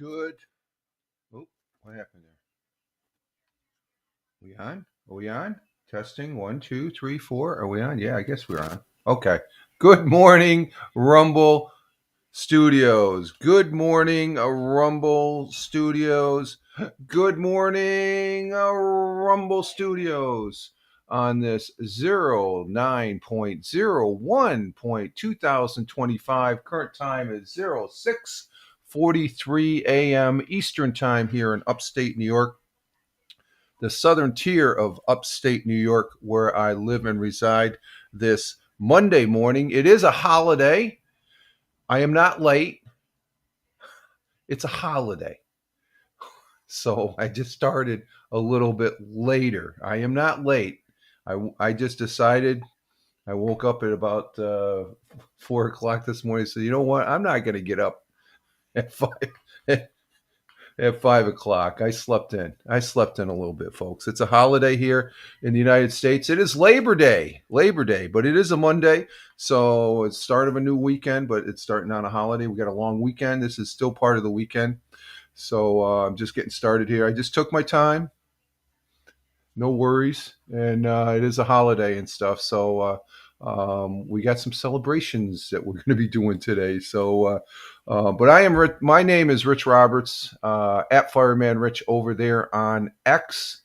Good. Oh, what happened there? We on? Are we on? Testing 1, 2, 3, 4. Are we on? Yeah, I guess we're on. Okay. Good morning, Rumble Studios. Good morning, Rumble Studios. Good morning, Rumble Studios. On this 09.01.2025, current time is 06:43 a.m. Eastern Time here in upstate New York, the southern tier of upstate New York, where I live and reside. This Monday morning, it is a holiday. I am not late. It's a holiday. So I just started a little bit later. I am not late. I just decided. I woke up at about 4 o'clock this morning. So you know what? I'm not going to get up at 5 o'clock. I slept in. I slept in a little bit, folks. It's a holiday here in the United States. It is Labor Day, but it is a Monday. So it's start of a new weekend, but it's starting on a holiday. We got a long weekend. This is still part of the weekend. So I'm just getting started here. I just took my time. No worries. And it is a holiday and stuff. So we got some celebrations that we're going to be doing today. So, but my name is Rich Roberts, at Fireman Rich over there on X,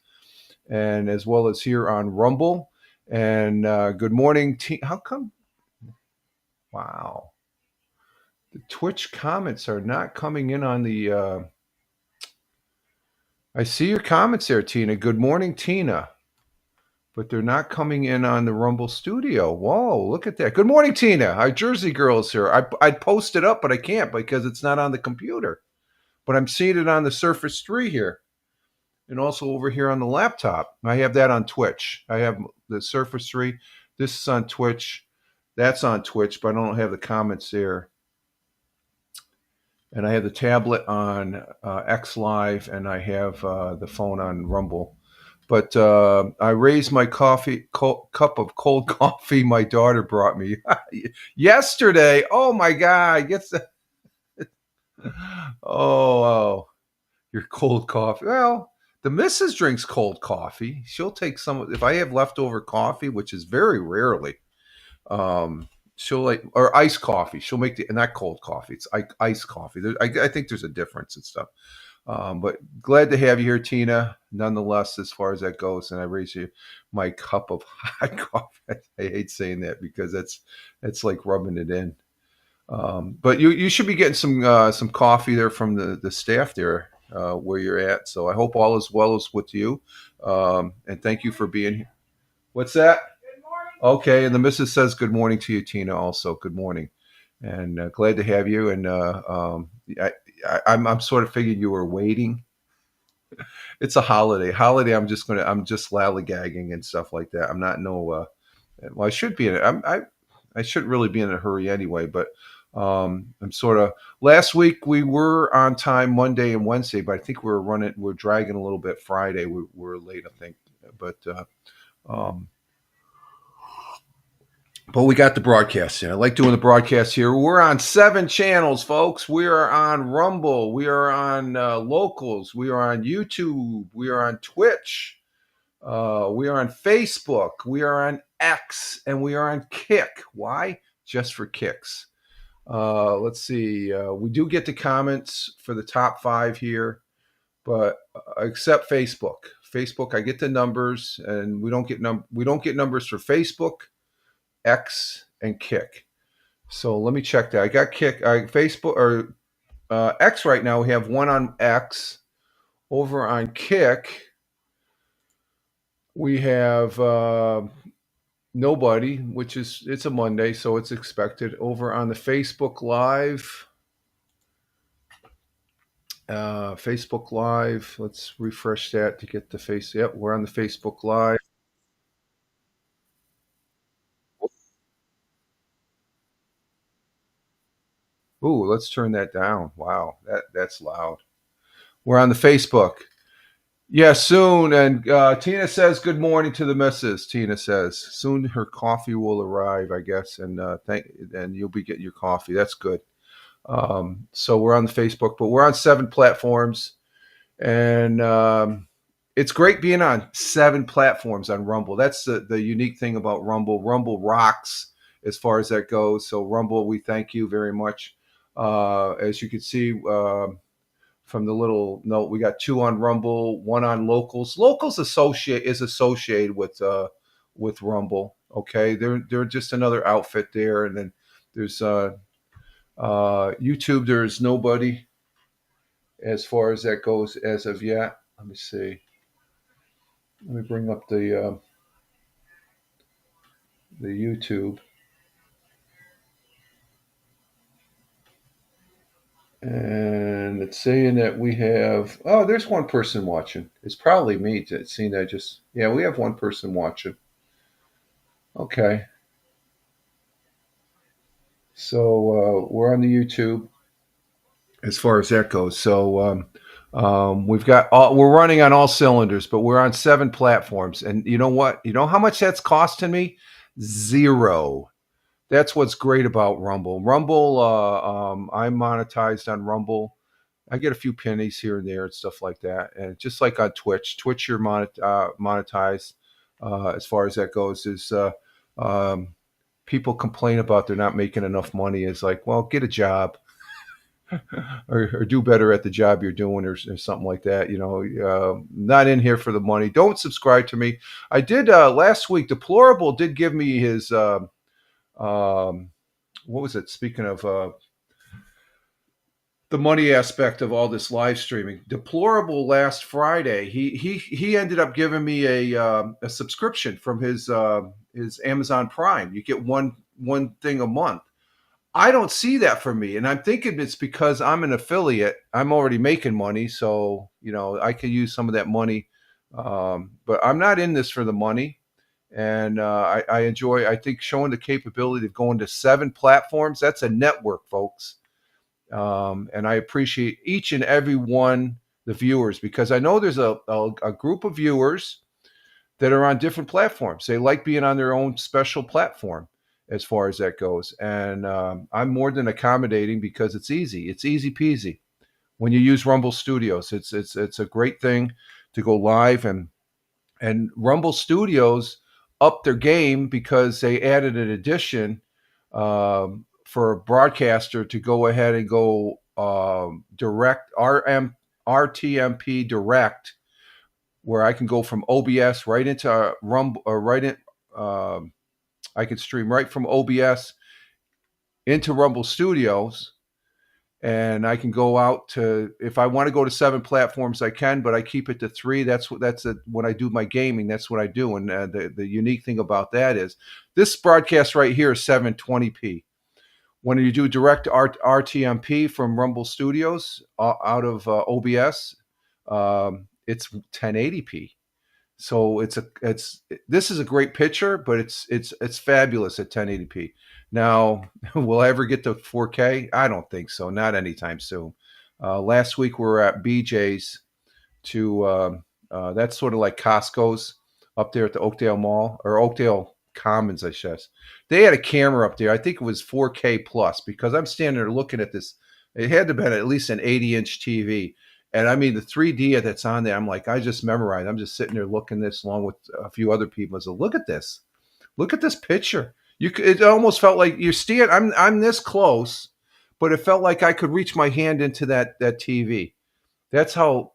and as well as here on Rumble. And good morning. How come? Wow. The Twitch comments are not coming in on the. I see your comments there, Tina. Good morning, Tina. But they're not coming in on the Rumble Studio. Whoa, look at that. Good morning, Tina. Our Jersey girls here. I'd post it up, but I can't because it's not on the computer. But I'm seeing it on the Surface 3 here. And also over here on the laptop. I have that on Twitch. I have the Surface 3. This is on Twitch. That's on Twitch, but I don't have the comments there. And I have the tablet on X Live, and I have the phone on Rumble. But I raised my cup of cold coffee my daughter brought me yesterday. Oh my God! Oh, your cold coffee. Well, the missus drinks cold coffee. She'll take some. If I have leftover coffee, which is very rarely, she'll or iced coffee. She'll make not cold coffee. It's iced coffee. I think there's a difference and stuff. But glad to have you here, Tina, nonetheless, as far as that goes. And I raise you my cup of hot coffee. I hate saying that because that's like rubbing it in. But you should be getting some coffee there from the staff there where you're at. So I hope all is well as with you. And thank you for being here. What's that? Good morning. Okay. And the missus says good morning to you, Tina, also. Good morning. And glad to have you. And I'm sort of figuring you were waiting. It's a holiday. I'm just lollygagging and stuff like that. I'm not well, I should be in it. I shouldn't really be in a hurry anyway, but I'm sort of. Last week we were on time Monday and Wednesday, but I think we're dragging a little bit Friday. We're late, I think, but we got the broadcast in. I like doing the broadcast here. We're on 7 channels, folks. We are on Rumble. We are on Locals. We are on YouTube. We are on Twitch. We are on Facebook. We are on X. And we are on Kick. Why? Just for kicks. Let's see. We do get the comments for the top 5 here, but except Facebook. Facebook, I get the numbers, and we don't get numbers for Facebook, X, and Kick. So let me check that. I got Kick, Facebook or X right now. We have one on X. Over on Kick, we have nobody, which it's a Monday, so it's expected. Over on the Facebook Live, let's refresh that to get the face. Yep, we're on the Facebook Live. Ooh, let's turn that down. Wow, that's loud. We're on the Facebook. Yeah, soon. And Tina says good morning to the missus. Tina says soon her coffee will arrive, I guess, and and you'll be getting your coffee. That's good. So we're on the Facebook, but we're on 7 platforms, and it's great being on 7 platforms on Rumble. That's the unique thing about Rumble. Rumble rocks as far as that goes. So Rumble, we thank you very much. As you can see from the little note, we got 2 on Rumble, 1 on Locals. Locals is associated with Rumble. Okay, they're just another outfit there, and then there's YouTube. There's nobody as far as that goes as of yet. Let me see. Let me bring up the YouTube, and it's saying that we have. Oh, there's one person watching. It's probably me. Seeing that just yeah, we have one person watching. Okay, so we're on the YouTube as far as that goes. So we've got we're running on all cylinders, but we're on 7 platforms. And you know what? You know how much that's costing me? Zero. That's what's great about Rumble. Rumble, I'm monetized on Rumble. I get a few pennies here and there and stuff like that. And just like on Twitch, you're monetized as far as that goes. Is people complain about they're not making enough money? Is like, well, get a job. Or do better at the job you're doing, or something like that. You know, not in here for the money. Don't subscribe to me. I did last week. Deplorable did give me his. What was it? Speaking of the money aspect of all this live streaming, Deplorable last Friday, he ended up giving me a subscription from his Amazon Prime. You get one thing a month. I don't see that for me, and I'm thinking it's because I'm an affiliate. I'm already making money, so you know I could use some of that money. But I'm not in this for the money, and I enjoy. I think showing the capability of going to 7 platforms. That's a network, folks, and I appreciate each and every one the viewers because I know there's a group of viewers that are on different platforms. They like being on their own special platform as far as that goes. And I'm more than accommodating because it's easy. It's easy peasy when you use Rumble Studios. It's a great thing to go live, and Rumble Studios upped their game because they added an addition for a broadcaster to go ahead and go direct RTMP direct, where I can go from OBS right into Rumble or right in. I can stream right from OBS into Rumble Studios, and I can go out to if I want to go to 7 platforms, I can, but I keep it to 3. When I do my gaming. That's what I do, and the unique thing about that is this broadcast right here is 720p. When you do direct RTMP from Rumble Studios out of OBS, it's 1080p. So this is a great picture, but it's fabulous at 1080p. Now, will I ever get to 4K? I don't think so. Not anytime soon. Last week we were at BJ's that's sort of like Costco's up there at the Oakdale Mall or Oakdale Commons, I guess. They had a camera up there. I think it was 4K plus because I'm standing there looking at this. It had to have been at least an 80-inch TV. And I mean, the 3D that's on there, I'm like, I just memorized. I'm just sitting there looking this along with a few other people. I said, look at this. Look at this picture. It almost felt like you're standing. I'm this close, but it felt like I could reach my hand into that TV. That's how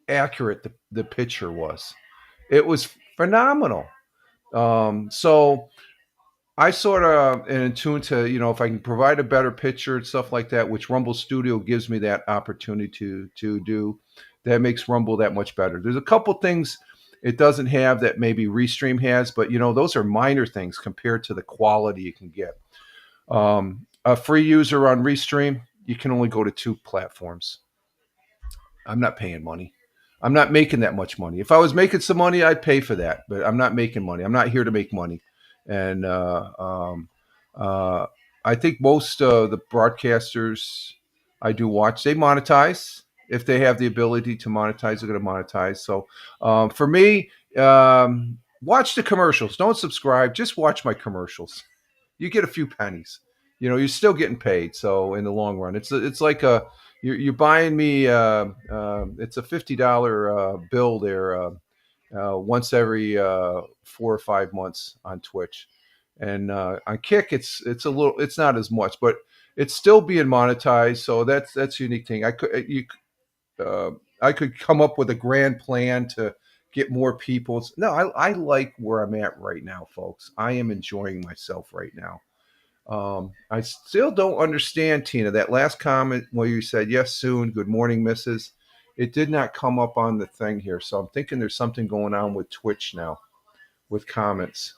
accurate the picture was. It was phenomenal. So I sort of am in tune to, if I can provide a better picture and stuff like that, which Rumble Studio gives me that opportunity to do, that makes Rumble that much better. There's a couple things it doesn't have that maybe Restream has, but those are minor things compared to the quality you can get. A free user on Restream, you can only go to 2 platforms. I'm not paying money. I'm not making that much money. If I was making some money, I'd pay for that, but I'm not making money. I'm not here to make money. And I think most the broadcasters I do watch, they monetize. If they have the ability to monetize, they're going to monetize. So for me, watch the commercials. Don't subscribe. Just watch my commercials. You get a few pennies. you're still getting paid. So in the long run, it's like you're buying me. It's a $50 bill there once every 4 or 5 months on Twitch, and on Kick it's not as much, but it's still being monetized. So that's a unique thing. Uh, I could come up with a grand plan to get more people. No, I like where I'm at right now, folks. I am enjoying myself right now. I still don't understand, Tina, that last comment where you said, yes, soon, good morning, Mrs. It did not come up on the thing here. So I'm thinking there's something going on with Twitch now with comments.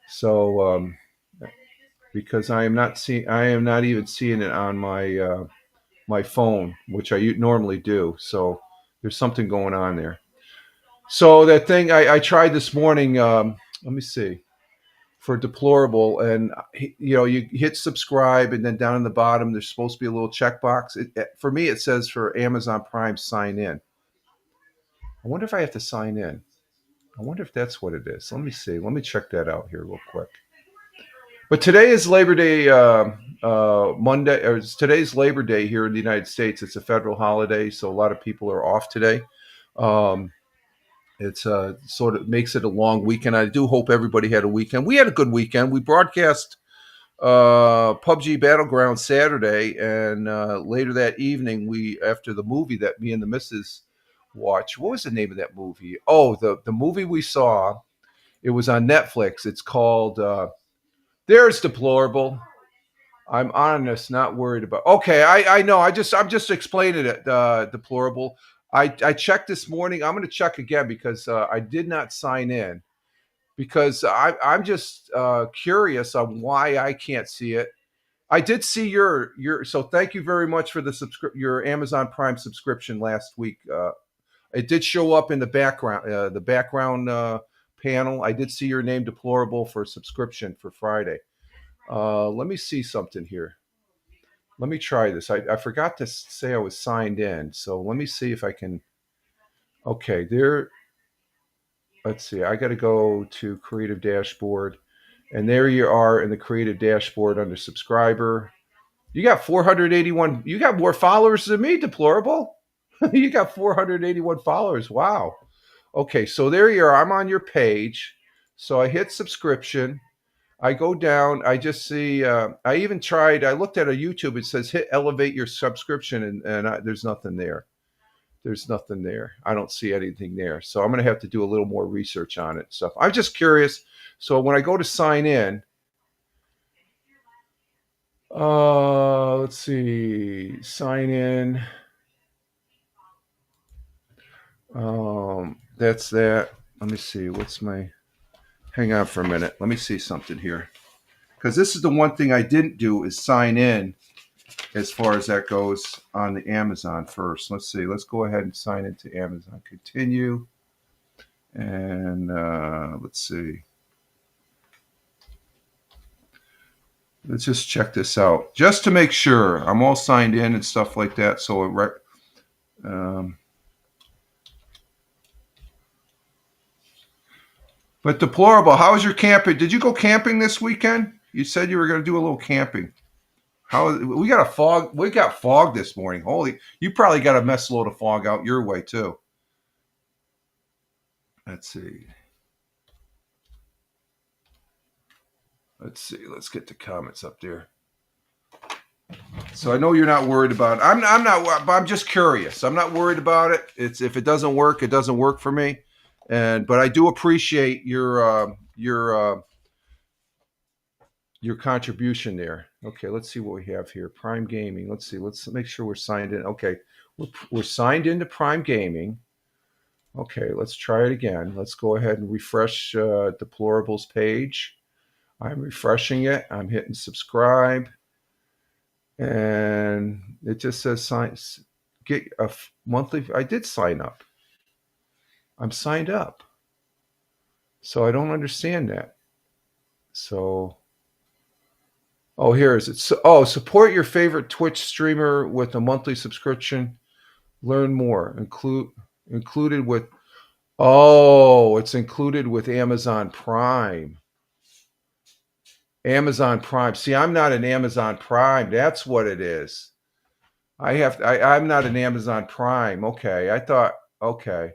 So, because I am not even seeing it on my phone, which I normally do. So there's something going on there. So that thing I tried this morning, let me see, for Deplorable, and you hit subscribe, and then down in the bottom there's supposed to be a little checkbox. For me it says for Amazon Prime sign in. I wonder if I have to sign in. I wonder if that's what it is. Let me see. Let me check that out here real quick. But today is Labor Day, Monday, or today's Labor Day here in the United States. It's a federal holiday, so a lot of people are off today. Um, it's sort of makes it a long weekend. I do hope everybody had a weekend. We had a good weekend. We broadcast PUBG Battleground Saturday, and later that evening, after the movie that me and the missus watched. What was the name of that movie? Oh, the movie we saw. It was on Netflix. It's called There's Deplorable. I'm honest, not worried about. Okay, I know. I'm just explaining it. Deplorable. I checked this morning. I'm going to check again because I did not sign in because I'm just curious on why I can't see it. I did see your so thank you very much for your Amazon Prime subscription last week. It did show up in the background panel. I did see your name, Deplorable, for subscription for Friday. Let me see something here. Let me try this. I forgot to say I was signed in, so let me see if I can. Okay, there. Let's see. I got to go to Creative Dashboard, and there you are in the Creative Dashboard under Subscriber. You got 481. You got more followers than me, Deplorable. You got 481 followers. Wow. Okay, so there you are. I'm on your page. So I hit subscription. I go down. I just see. I even tried. I looked at a YouTube. It says hit elevate your subscription, and there's nothing there. There's nothing there. I don't see anything there. So I'm going to have to do a little more research on it. So I'm just curious. So when I go to sign in, let's see, sign in. That's that. Let me see. Hang on for a minute. Let me see something here. Because this is the one thing I didn't do is sign in as far as that goes on the Amazon first. Let's see. Let's go ahead and sign into Amazon. Continue. And let's see. Let's just check this out. Just to make sure I'm all signed in and stuff like that. So but Deplorable, how was your camping? Did you go camping this weekend? You said you were going to do a little camping. We got fog this morning. Holy, you probably got a mess load of fog out your way too. Let's see. Let's get the comments up there. So I know you're not worried about it. I'm not, but I'm just curious. I'm not worried about it. If it doesn't work, it doesn't work for me. But I do appreciate your contribution there. Okay, let's see what we have here. Prime Gaming. Let's see. Let's make sure we're signed in. Okay, we're signed into Prime Gaming. Okay, let's try it again. Let's go ahead and refresh Deplorables page. I'm refreshing it. I'm hitting subscribe. And it just says get a monthly. I did sign up. I'm signed up. So I don't understand that. So, here is it. So, support your favorite Twitch streamer with a monthly subscription. Learn more. Included with. Oh, it's included with Amazon Prime. Amazon Prime. See, I'm not an Amazon Prime. That's what it is. I'm not an Amazon Prime. Okay. I thought, okay.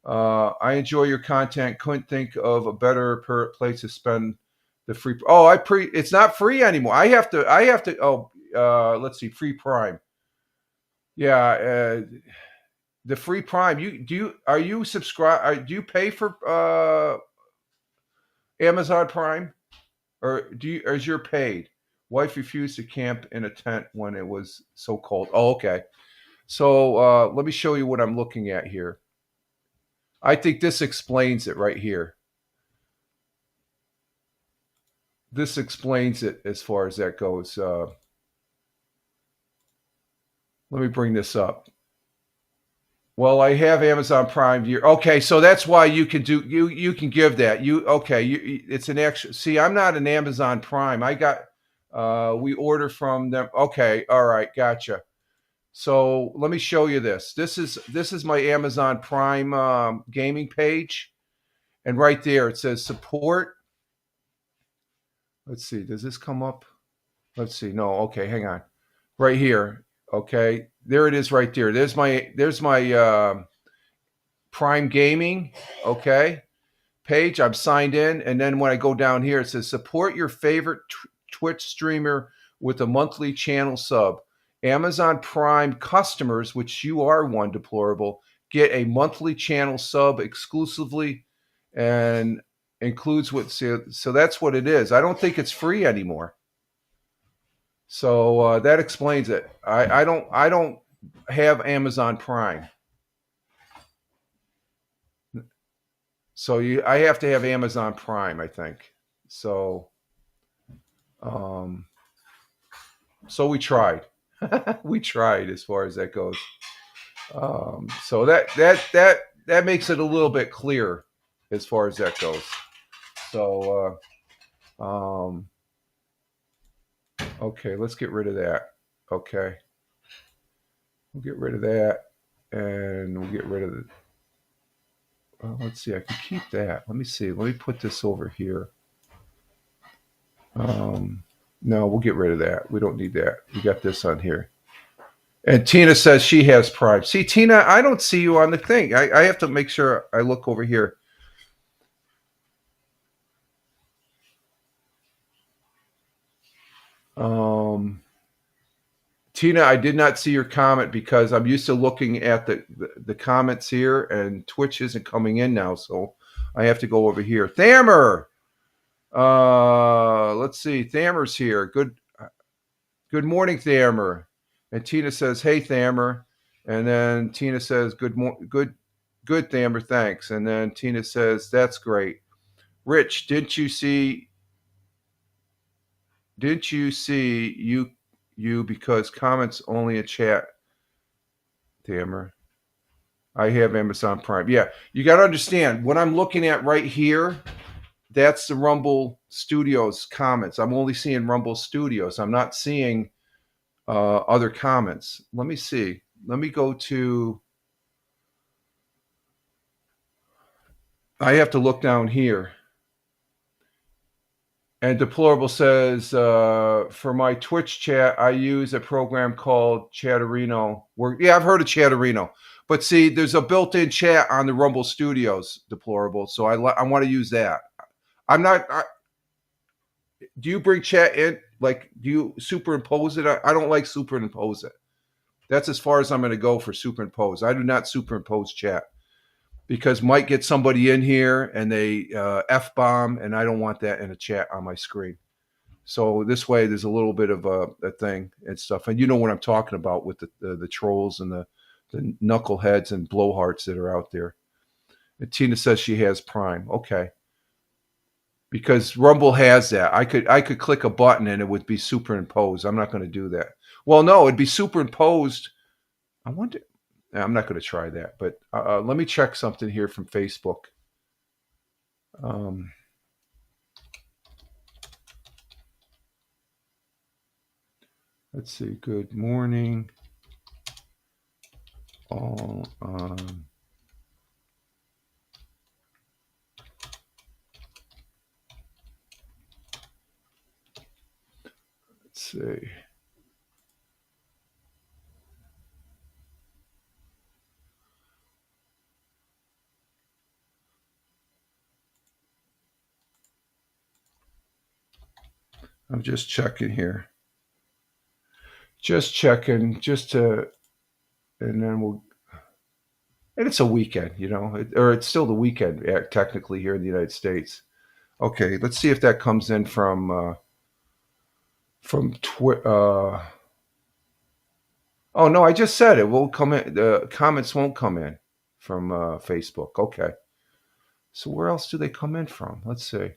I enjoy your content. Couldn't think of a better place to spend the free. Oh, it's not free anymore. Let's see, free Prime. Yeah. The free Prime. Are you subscribe? Do you pay for Amazon Prime? Or is your paid? Wife refused to camp in a tent when it was so cold. Oh, okay. So let me show you what I'm looking at here. I think this explains it right here. This explains it as far as that goes. Let me bring this up. Well, I have Amazon Prime. Okay, so that's why you can give that. It's an extra. See, I'm not an Amazon Prime. We order from them. Okay, all right, gotcha. So let me show you this. This is my Amazon Prime gaming page, and right there it says support. Let's see. Does this come up? Let's see. No. Okay, hang on. Right here. Okay, there it is. Right there. There's my Prime Gaming. Okay, page. I'm signed in, and then when I go down here, it says support your favorite Twitch streamer with a monthly channel sub. Amazon Prime customers, which you are one, Deplorable, get a monthly channel sub exclusively and includes so that's what it is. I don't think it's free anymore. So that explains it. I don't have Amazon Prime. So I have to have Amazon Prime, I think. So so we tried. We tried as far as that goes. So that makes it a little bit clearer as far as that goes. So okay, let's get rid of that. Okay, we'll get rid of that, and we'll get rid of the. Let's see. I can keep that. Let me see. Let me put this over here. No, we'll get rid of that. We don't need that. We got this on here. And Tina says she has Prime. See, Tina, I don't see you on the thing. I have to make sure I look over here. Tina, I did not see your comment because I'm used to looking at the comments here, and Twitch isn't coming in now, so I have to go over here. Thammer, let's see. Thammer's here. Good morning, Thammer. And Tina says, "Hey, Thammer." And then Tina says, good, Thammer, thanks. And then Tina says, "That's great." Rich, didn't you see you because comments only a chat, Thammer? I have Amazon Prime. Yeah, you got to understand what I'm looking at right here. That's the Rumble Studios comments. I'm only seeing Rumble Studios. I'm not seeing other comments. Let me see. Let me go to. I have to look down here. And Deplorable says, for my Twitch chat, I use a program called Chatterino. Yeah, I've heard of Chatterino. But see, there's a built-in chat on the Rumble Studios, Deplorable. So I want to use that. I'm not. Do you bring chat in? Like, do you superimpose it? I don't like superimpose it. That's as far as I'm going to go for superimpose. I do not superimpose chat because might get somebody in here and they F-bomb, and I don't want that in a chat on my screen. So this way, there's a little bit of a thing and stuff. And you know what I'm talking about with the trolls and the knuckleheads and blowhards that are out there. And Tina says she has Prime. Okay. Because Rumble has that. I could click a button and it would be superimposed. I'm not going to do that. Well, no, it'd be superimposed. I wonder. I'm not going to try that. But let me check something here from Facebook. Let's see. Good morning. All see. I'm just checking here. Just checking, and then we'll. And it's a weekend, or it's still the weekend technically here in the United States. Okay, let's see if that comes in from Twitter. Oh no, I just said it will come in. The comments won't come in from Facebook. Okay, so where else do they come in from? Let's see.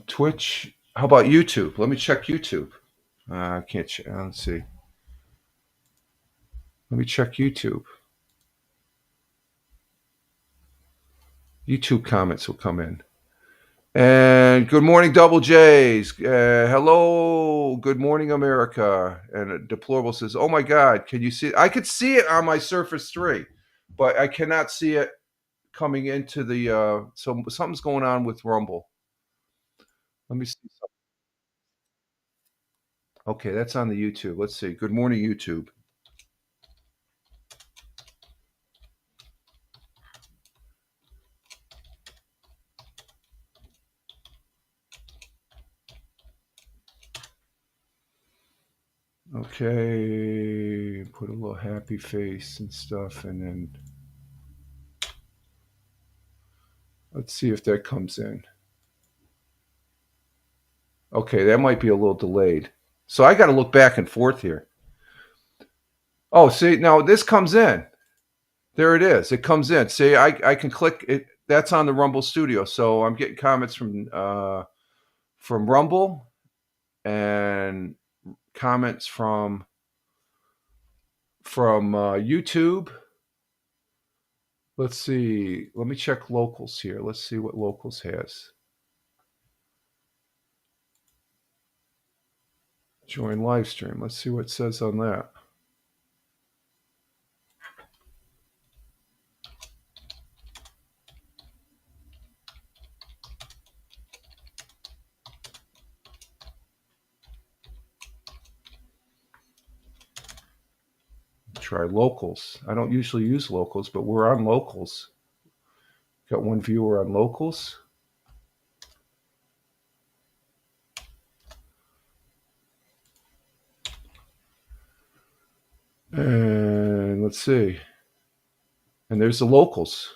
Twitch. How about YouTube? Let me check YouTube. I can't. Let's see. Let me check YouTube. YouTube comments will come in. And good morning, Double J's. Hello, good morning, America. And Deplorable says, "Oh my God, can you see it?" I could see it on my Surface 3, but I cannot see it coming into the. So something's going on with Rumble. Let me see something. Okay, that's on the YouTube. Let's see. Good morning, YouTube. Okay, put a little happy face and stuff, and then let's see if that comes in. Okay, that might be a little delayed. So I got to look back and forth here. Oh, see, now this comes in. There it is. It comes in. See, I can click it. That's on the Rumble Studio. So I'm getting comments from Rumble and comments from YouTube. Let's see. Let me check locals here. Let's see what locals has. Join live stream. Let's see what it says on that. Try locals. I don't usually use locals, but we're on locals. Got one viewer on locals. And let's see. And there's the locals.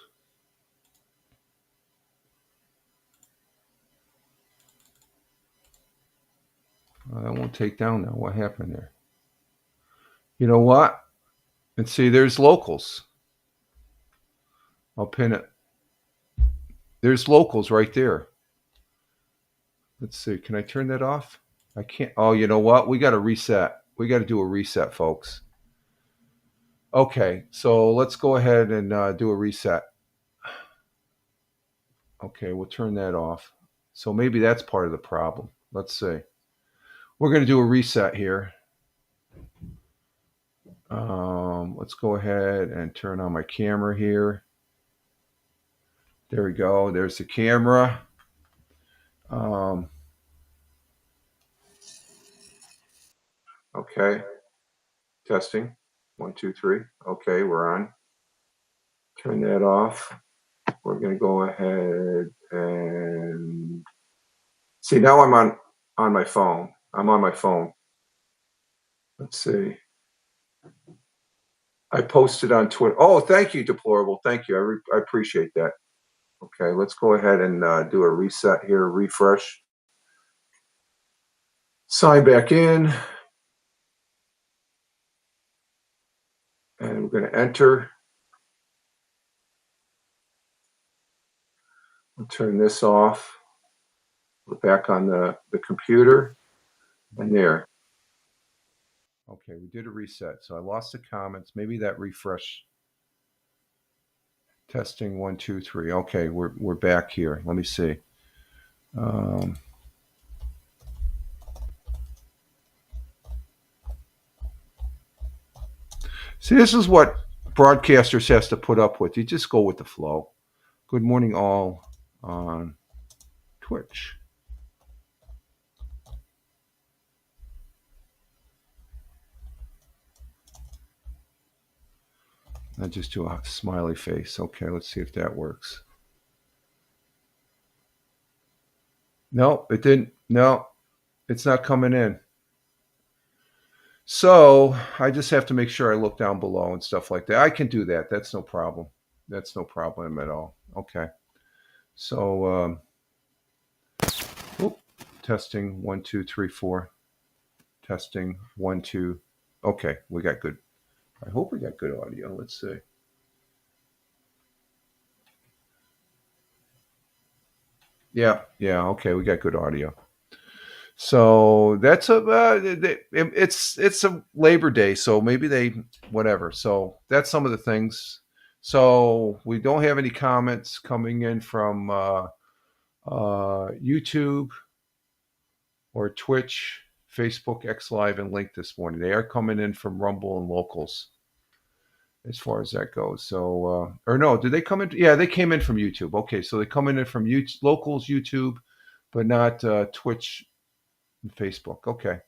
That won't take down now. What happened there? You know what? And see, there's locals. I'll pin it. There's locals right there. Let's see. Can I turn that off? I can't. Oh, you know what? We got to reset. We got to do a reset, folks. Okay, so let's go ahead and do a reset. Okay, we'll turn that off. So maybe that's part of the problem. Let's see. We're going to do a reset here. Let's go ahead and turn on my camera here. There we go. There's the camera. Okay. Testing. 1, 2, 3. Okay, we're on. Turn that off. We're going to go ahead and see. Now I'm on my phone. I'm on my phone. Let's see. I posted on Twitter. Oh, thank you, Deplorable. Thank you. I appreciate that. Okay, let's go ahead and do a reset here. Refresh. Sign back in. And we're going to enter. I'll turn this off. We're back on the computer. And there. Okay, we did a reset. So I lost the comments. Maybe that refresh. Testing 1, 2, 3. Okay, we're back here. Let me see. See, this is what broadcasters has to put up with. You just go with the flow. Good morning, all on Twitch. I just do a smiley face. Okay, let's see if that works. No, it didn't. No, it's not coming in. So I just have to make sure I look down below and stuff like that. I can do that. That's no problem. That's no problem at all. Okay. So, testing 1, 2, 3, 4. Testing 1, 2. Okay, we got good. I hope we got good audio. Let's see. Yeah. Okay, we got good audio. So that's it's a Labor Day, so maybe they whatever. So that's some of the things. So we don't have any comments coming in from YouTube or Twitch, Facebook, X Live, and Link this morning. They are coming in from Rumble and Locals, as far as that goes. So or no, did they come in? Yeah, they came in from YouTube. Okay, so they come in from Locals, YouTube, but not Twitch and Facebook. Okay.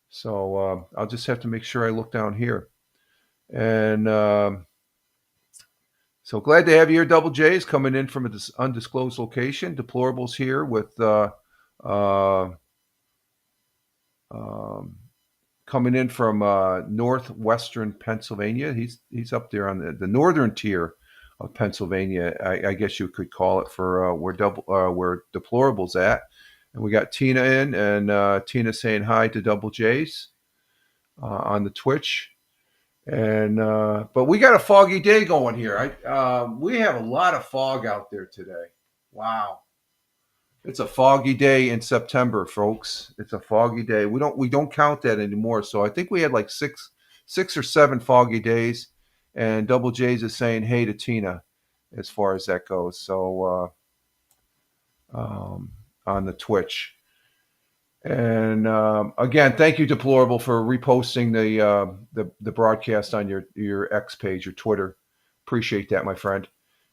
So I'll just have to make sure I look down here. And so glad to have you here, Double J's, coming in from an undisclosed location. Deplorables here with coming in from northwestern Pennsylvania. He's up there on the northern tier of Pennsylvania, I guess you could call it, for where Deplorables at. And we got Tina in, and Tina saying hi to Double J's on the Twitch. And but we got a foggy day going here. We have a lot of fog out there today. Wow, it's a foggy day in September, folks. It's a foggy day. We don't count that anymore. So I think we had like six or seven foggy days. And Double J's is saying hey to Tina, as far as that goes. So on the Twitch. And again, thank you, Deplorable, for reposting the broadcast on your X page, your Twitter. Appreciate that, my friend.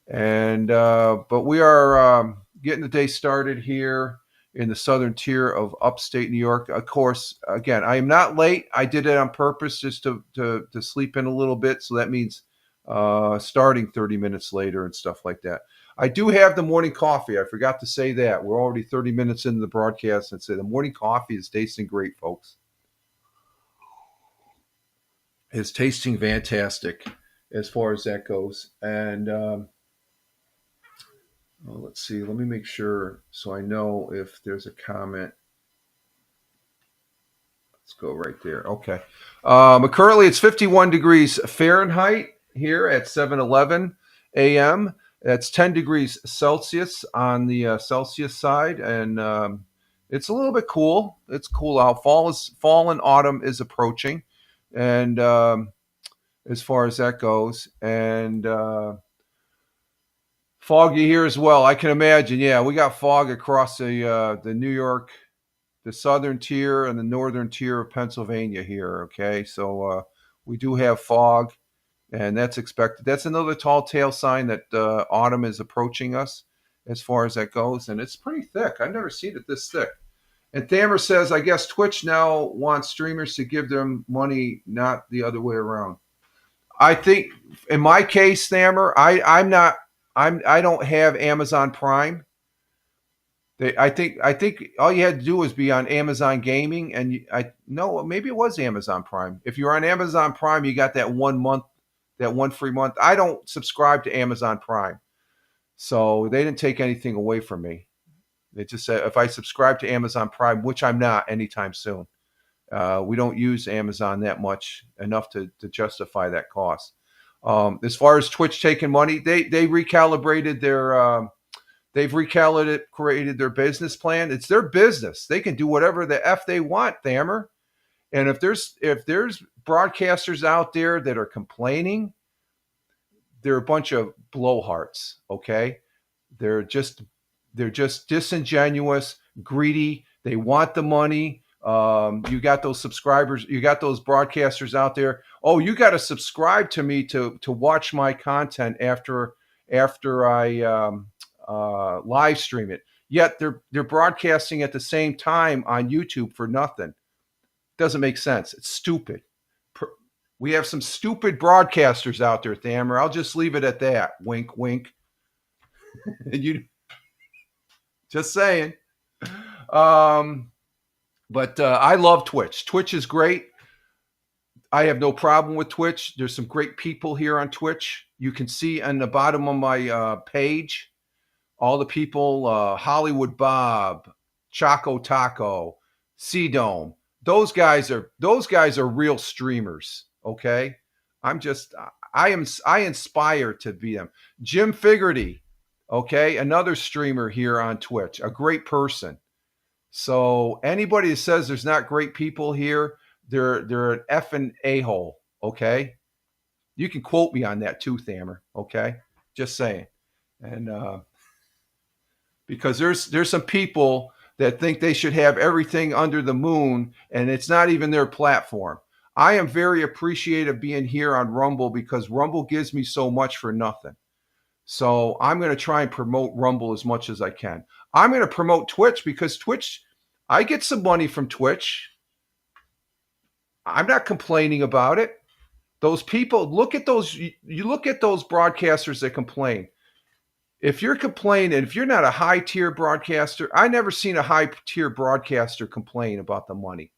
And but we are getting the day started here in the southern tier of upstate New York. Of course, again, I am not late. I did it on purpose just to sleep in a little bit. So that means starting 30 minutes later and stuff like that. I do have the morning coffee. I forgot to say that. We're already 30 minutes into the broadcast and say the morning coffee is tasting great, folks. It's tasting fantastic as far as that goes. And let's see. Let me make sure so I know if there's a comment. Let's go right there. Okay. Currently, it's 51 degrees Fahrenheit here at 7:11 a.m. That's 10 degrees Celsius on the Celsius side, and it's a little bit cool. It's cool out. Fall and autumn is approaching, and as far as that goes, and foggy here as well. I can imagine. Yeah, we got fog across the New York, the southern tier, and the northern tier of Pennsylvania here. Okay, so we do have fog. And that's expected. That's another tall tale sign that autumn is approaching us as far as that goes. And it's pretty thick. I've never seen it this thick. And Thammer says, I guess Twitch now wants streamers to give them money, not the other way around. I think in my case, Thammer, I don't have Amazon Prime. I think all you had to do was be on Amazon Gaming, and maybe it was Amazon Prime. If you're on Amazon Prime, you got that 1 month. That one free month. I don't subscribe to Amazon Prime. So they didn't take anything away from me. They just said if I subscribe to Amazon Prime, which I'm not anytime soon, we don't use Amazon that much enough to justify that cost. As far as Twitch taking money, they recalibrated they've recalibrated their business plan. It's their business. They can do whatever the F they want, Thammer. And if there's broadcasters out there that are complaining, they're a bunch of blowhards. Okay, they're just disingenuous, greedy. They want the money. You got those subscribers. You got those broadcasters out there. Oh, you got to subscribe to me to watch my content after I live stream it. yet they're broadcasting at the same time on YouTube for nothing. Doesn't make sense. It's stupid. We have some stupid broadcasters out there, Thamer. I'll just leave it at that. Wink, wink. You just saying. But I love Twitch. Twitch is great. I have no problem with Twitch. There's some great people here on Twitch. You can see on the bottom of my page all the people, Hollywood Bob, Choco Taco, Sea Dome. Those guys are real streamers. Okay, I inspire to be them. Jim Figerty, okay, another streamer here on Twitch, a great person. So anybody that says there's not great people here, they're an effing a-hole. Okay, you can quote me on that too, Thamer. Okay, just saying, and because there's some people that think they should have everything under the moon, and it's not even their platform. I am very appreciative being here on Rumble because Rumble gives me so much for nothing. So I'm going to try and promote Rumble as much as I can. I'm going to promote Twitch because Twitch, I get some money from Twitch. I'm not complaining about it. Those people, look at those, you look at those broadcasters that complain. If you're complaining, if you're not a high tier broadcaster, I never seen a high tier broadcaster complain about the money.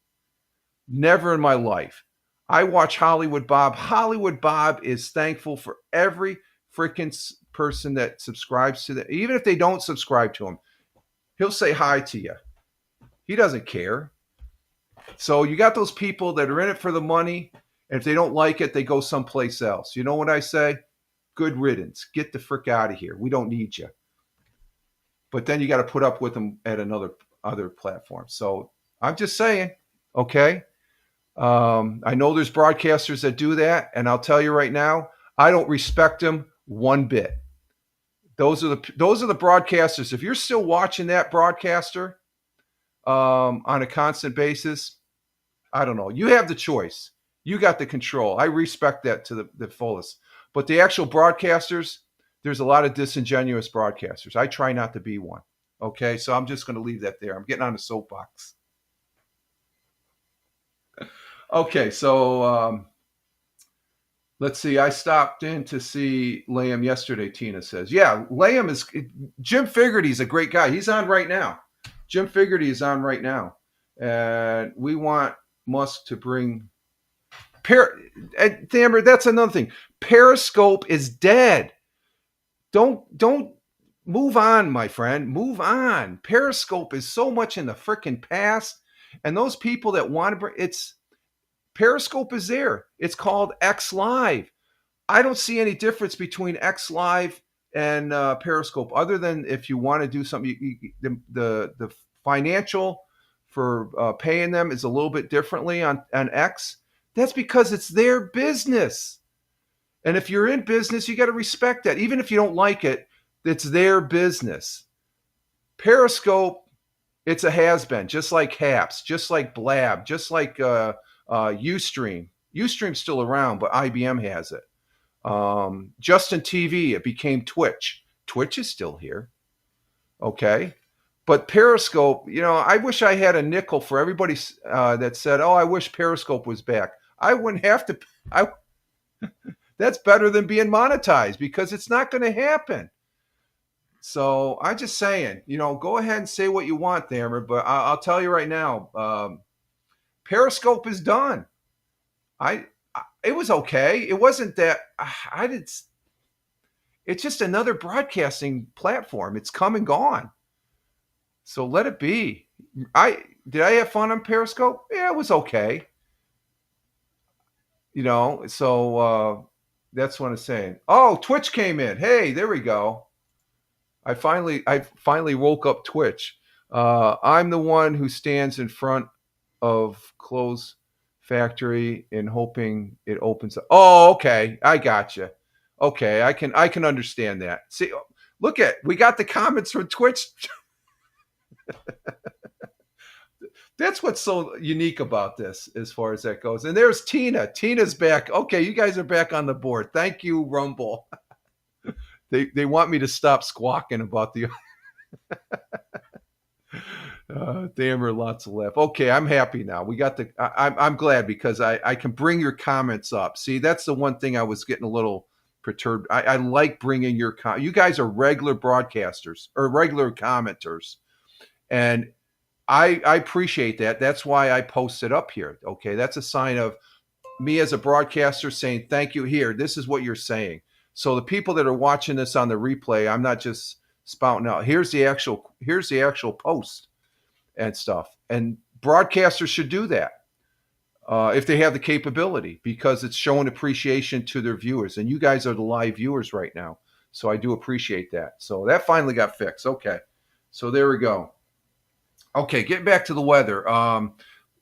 Never in my life. I watch Hollywood Bob. Hollywood Bob is thankful for every freaking person that subscribes to that. Even if they don't subscribe to him, he'll say hi to you. He doesn't care. So you got those people that are in it for the money, and if they don't like it, they go someplace else. You know what I say? Good riddance. Get the frick out of here. We don't need you. But then you got to put up with them at other platform. So I'm just saying, okay. I know there's broadcasters that do that, and I'll tell you right now, I don't respect them one bit. Those are the broadcasters. If you're still watching that broadcaster on a constant basis, I don't know. You have the choice. You got the control. I respect that to the fullest. But the actual broadcasters, there's a lot of disingenuous broadcasters. I try not to be one. Okay, so I'm just going to leave that there. I'm getting on the soapbox. Okay, so let's see. I stopped in to see Liam yesterday, Tina says. Yeah, Liam is – Jim Figerty's a great guy. He's on right now. Jim Figerty is on right now. And we want Musk to bring – Thamer, that's another thing. Periscope is dead. Don't move on, my friend. Move on. Periscope is so much in the freaking past. And those people that want to bring – it's – Periscope is there. It's called X Live. I don't see any difference between X Live and Periscope, other than if you want to do something. The financial for paying them is a little bit differently on X. That's because it's their business. And if you're in business, you got to respect that. Even if you don't like it, it's their business. Periscope, it's a has-been, just like Haps, just like Blab, just like Ustream. Ustream's still around, but IBM has it. Justin TV, it became Twitch. Twitch is still here. Okay. But Periscope, I wish I had a nickel for everybody that said, oh, I wish Periscope was back. I wouldn't have to. That's better than being monetized because it's not going to happen. So I'm just saying, go ahead and say what you want, Thamer, but I'll tell you right now, Periscope is done. It was okay. It wasn't that it's just another broadcasting platform. It's come and gone. So let it be. Did I have fun on Periscope? Yeah, it was okay. So that's what I'm saying. Oh, Twitch came in. Hey, there we go. I finally woke up Twitch. I'm the one who stands in front of clothes factory and hoping it opens up. Oh, okay. I gotcha. Okay, I can understand that. See, we got the comments from Twitch. That's what's so unique about this as far as that goes. And there's Tina. Tina's back. Okay, you guys are back on the board. Thank you, Rumble. They want me to stop squawking about the Dammer, lots of laugh. Okay, I'm happy now. We got the. I'm glad because I can bring your comments up. See, that's the one thing I was getting a little perturbed. I like bringing your you guys are regular broadcasters or regular commenters, and I appreciate that. That's why I post it up here. Okay, that's a sign of me as a broadcaster saying thank you. Here, this is what you're saying. So the people that are watching this on the replay, I'm not just spouting out. Here's the actual post and stuff. And broadcasters should do that if they have the capability, because it's showing appreciation to their viewers. And you guys are the live viewers right now, so I do appreciate that. So that finally got fixed. Okay, so there we go. Okay, getting back to the weather.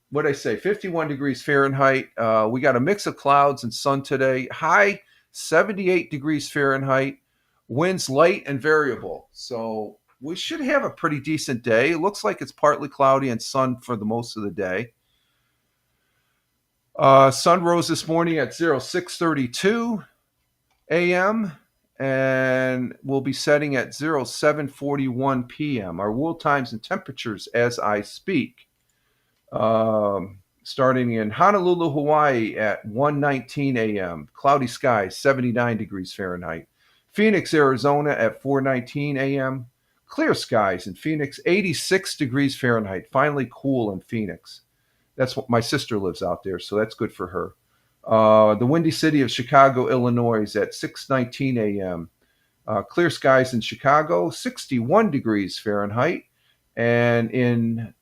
What did I say? 51 degrees Fahrenheit. We got a mix of clouds and sun today. High 78 degrees Fahrenheit. Winds light and variable. So we should have a pretty decent day. It looks like it's partly cloudy and sun for the most of the day. Sun rose this morning at 0632 a.m. and will be setting at 0741 p.m. Our world times and temperatures as I speak. Starting in Honolulu, Hawaii at 1:19 a.m. Cloudy skies, 79 degrees Fahrenheit. Phoenix, Arizona at 4:19 a.m. Clear skies in Phoenix, 86 degrees Fahrenheit. Finally cool in Phoenix. That's what my sister lives out there, so that's good for her. The windy city of Chicago, Illinois at 6:19 a.m. Clear skies in Chicago, 61 degrees Fahrenheit. And in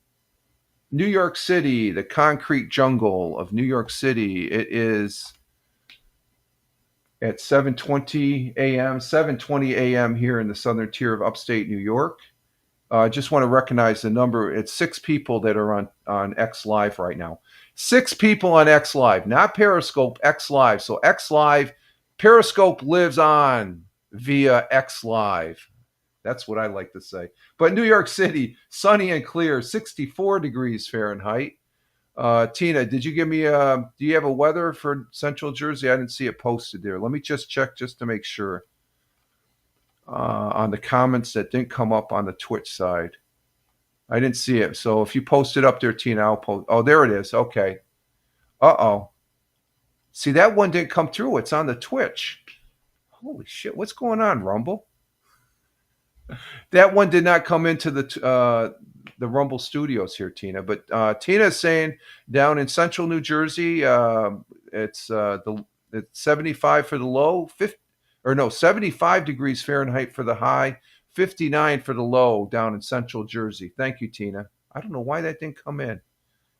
New York City, the concrete jungle of New York City, it is at 7:20 a.m. 7:20 a.m. here in the southern tier of upstate New York. I just want to recognize the number. It's 6 people that are on X Live right now. 6 people on X Live, not Periscope, X Live. So X Live, Periscope lives on via X Live. That's what I like to say. But New York City, sunny and clear, 64 degrees Fahrenheit. Tina, did you give me do you have a weather for Central Jersey? I didn't see it posted there. Let me just check just to make sure on the comments that didn't come up on the Twitch side. I didn't see it. So if you post it up there, Tina, I'll post. Oh, there it is. Okay. Uh-oh. See, that one didn't come through. It's on the Twitch. Holy shit. What's going on, Rumble? That one did not come into the Rumble Studios here, Tina. But Tina is saying down in Central New Jersey, it's 75 for the low, 75 degrees Fahrenheit for the high, 59 for the low down in Central Jersey. Thank you, Tina. I don't know why that didn't come in.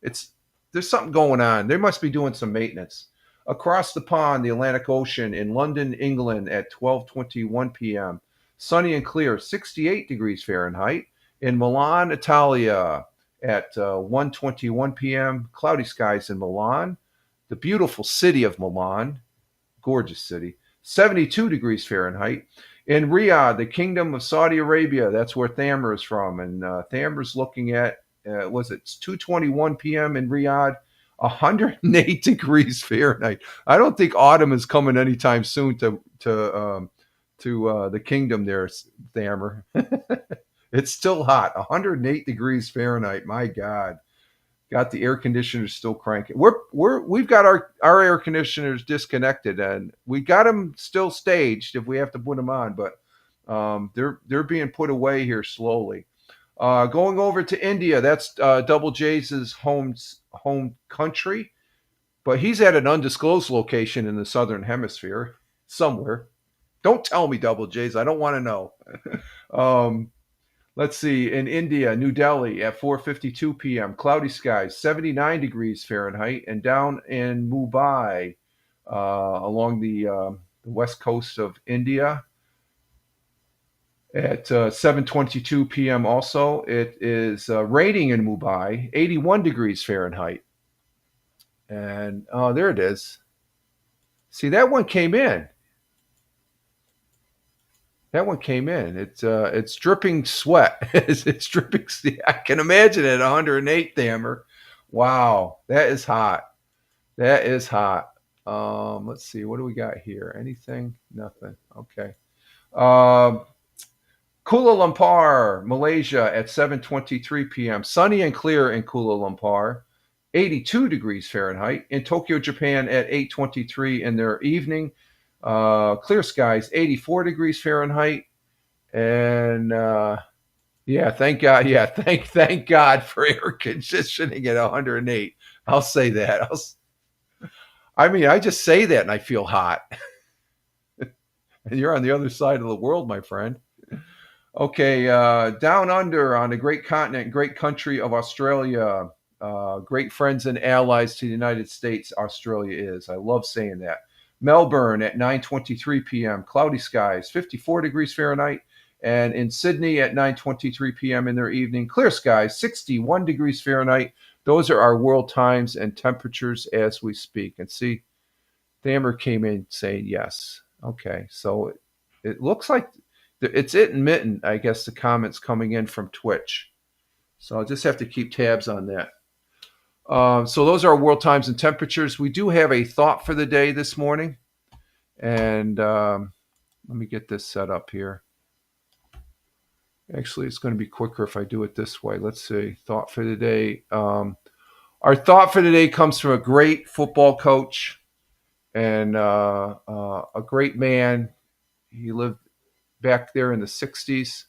There's something going on. They must be doing some maintenance. Across the pond, the Atlantic Ocean in London, England at 12:21 p.m. Sunny and clear, 68 degrees Fahrenheit. In Milan, Italia at 1:21 p.m. Cloudy skies in Milan. The beautiful city of Milan, gorgeous city, 72 degrees Fahrenheit. In Riyadh, the Kingdom of Saudi Arabia, that's where Thammer is from. And Thammer's looking at, was it 2:21 p.m. in Riyadh, 108 degrees Fahrenheit. I don't think autumn is coming anytime soon to the kingdom there, Thammer. It's still hot, 108 degrees Fahrenheit. My God, got the air conditioners still cranking. We've got our air conditioners disconnected, and we got them still staged if we have to put them on, but they're being put away here slowly. Going over to India, that's Double J's home country, but he's at an undisclosed location in the southern hemisphere somewhere. Don't tell me, Double J's. I don't want to know. Let's see. In India, New Delhi at 4:52 p.m. Cloudy skies, 79 degrees Fahrenheit, and down in Mumbai, along the west coast of India, at 7:22 p.m. Also, it is raining in Mumbai, 81 degrees Fahrenheit, and there it is. See, that one came in. That one came in. It's dripping sweat. It's dripping. I can imagine it. 108 Thammer. Wow, that is hot. That is hot. Let's see. What do we got here? Anything? Nothing. Okay. Kuala Lumpur, Malaysia at 7:23 p.m. Sunny and clear in Kuala Lumpur, 82 degrees Fahrenheit. In Tokyo, Japan at 8:23 in their evening, clear skies, 84 degrees Fahrenheit. And yeah, thank God. Yeah, thank God for air conditioning at 108. I'll say that. I mean, I just say that and I feel hot. And you're on the other side of the world, my friend. Okay, down under on the great continent, great country of Australia, great friends and allies to the United States, Australia is. I love saying that. Melbourne at 9:23 p.m., cloudy skies, 54 degrees Fahrenheit. And in Sydney at 9:23 p.m. in their evening, clear skies, 61 degrees Fahrenheit. Those are our world times and temperatures as we speak. And see, Thammer came in saying yes. Okay, so it looks like it's intermittent, I guess, the comments coming in from Twitch. So I'll just have to keep tabs on that. So those are our world times and temperatures. We do have a thought for the day this morning. And let me get this set up here. Actually, it's going to be quicker if I do it this way. Let's see. Thought for the day. Our thought for the day comes from a great football coach and a great man. He lived back there in the 60s.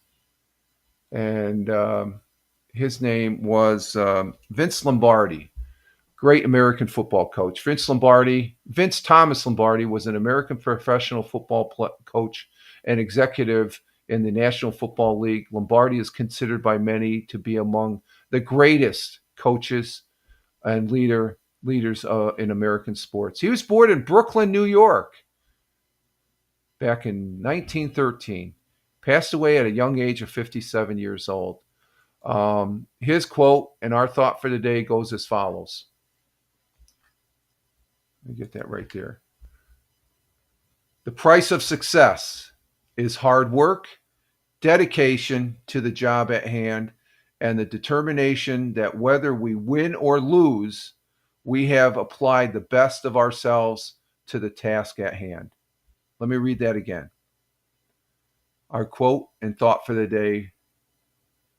And his name was Vince Lombardi, great American football coach. Vince Thomas Lombardi was an American professional football coach and executive in the National Football League. Lombardi is considered by many to be among the greatest coaches and leaders in American sports. He was born in Brooklyn, New York, back in 1913. Passed away at a young age of 57 years old. His quote and our thought for the day goes as follows. Let me get that right there. The price of success is hard work, dedication to the job at hand, and the determination that whether we win or lose, we have applied the best of ourselves to the task at hand. Let me read that again. Our quote and thought for the day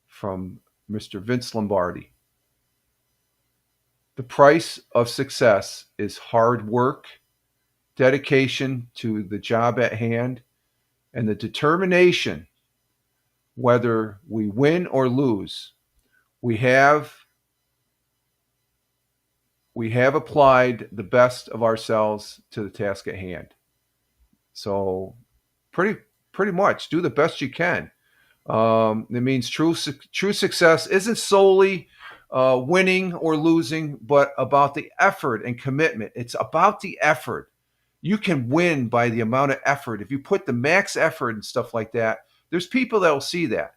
from Mr. Vince Lombardi. The price of success is hard work, dedication to the job at hand, and the determination, whether we win or lose, we have applied the best of ourselves to the task at hand. So pretty much do the best you can. It means true success isn't solely winning or losing, but about the effort and commitment. It's about the effort. You can win by the amount of effort. If you put the max effort and stuff like that, there's people that will see that.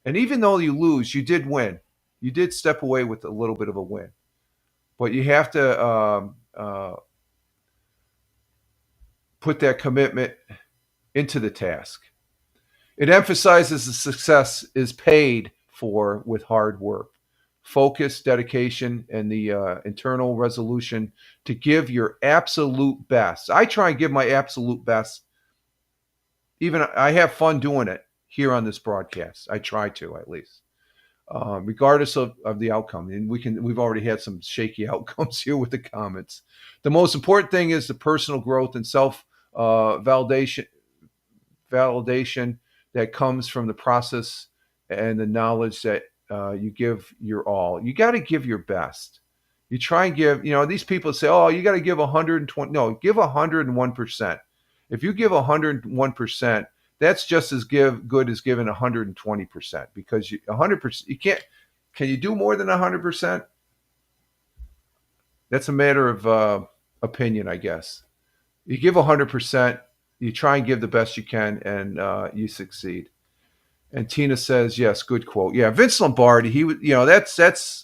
And even though you lose, you did win. You did step away with a little bit of a win. But you have to put that commitment into the task. It emphasizes the success is paid for with hard work, focus, dedication, and the internal resolution to give your absolute best. I try and give my absolute best. Even I have fun doing it here on this broadcast. I try to, at least, regardless of the outcome. And we've already had some shaky outcomes here with the comments. The most important thing is the personal growth and self validation that comes from the process and the knowledge that you give your all. You got to give your best. You try and give, these people say, oh, you got to give 120. No, give 101%. If you give 101%, that's just as good as giving 120%, because 100%, you can't, can you do more than 100%? That's a matter of opinion, I guess. You give 100%, you try and give the best you can, and you succeed. And Tina says, yes, good quote. Yeah, Vince Lombardi, he would, that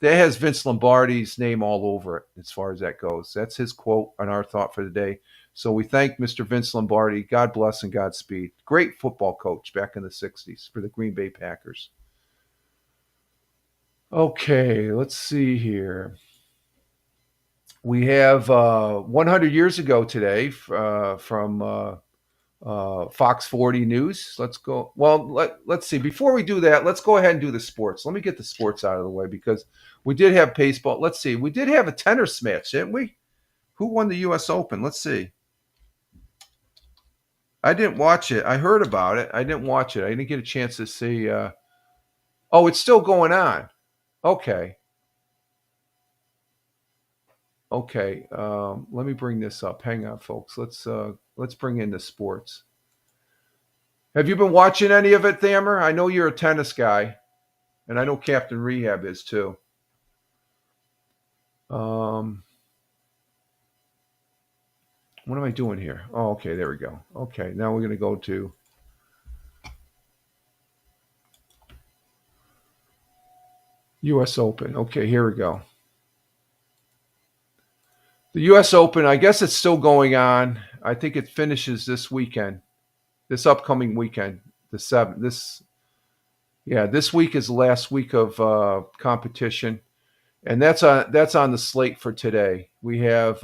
has Vince Lombardi's name all over it as far as that goes. That's his quote on our thought for the day. So we thank Mr. Vince Lombardi. God bless and Godspeed. Great football coach back in the 60s for the Green Bay Packers. Okay, let's see here. We have 100 years ago today from Fox 40 News. Let's go. Well, let's see. Before we do that, let's go ahead and do the sports. Let me get the sports out of the way because we did have baseball. Let's see. We did have a tennis match, didn't we? Who won the U.S. Open? Let's see. I didn't watch it. I heard about it. I didn't watch it. I didn't get a chance to see. Oh, it's still going on. Okay. Okay. Let me bring this up. Hang on, folks. Let's bring in the sports. Have you been watching any of it, Thammer? I know you're a tennis guy, and I know Captain Rehab is too. What am I doing here? Oh, okay. There we go. Okay. Now we're going to go to U.S. Open. Okay. Here we go. The U.S. Open, I guess it's still going on. I think it finishes this weekend, this upcoming weekend, the 7th. This week is the last week of competition, and that's on the slate for today. We have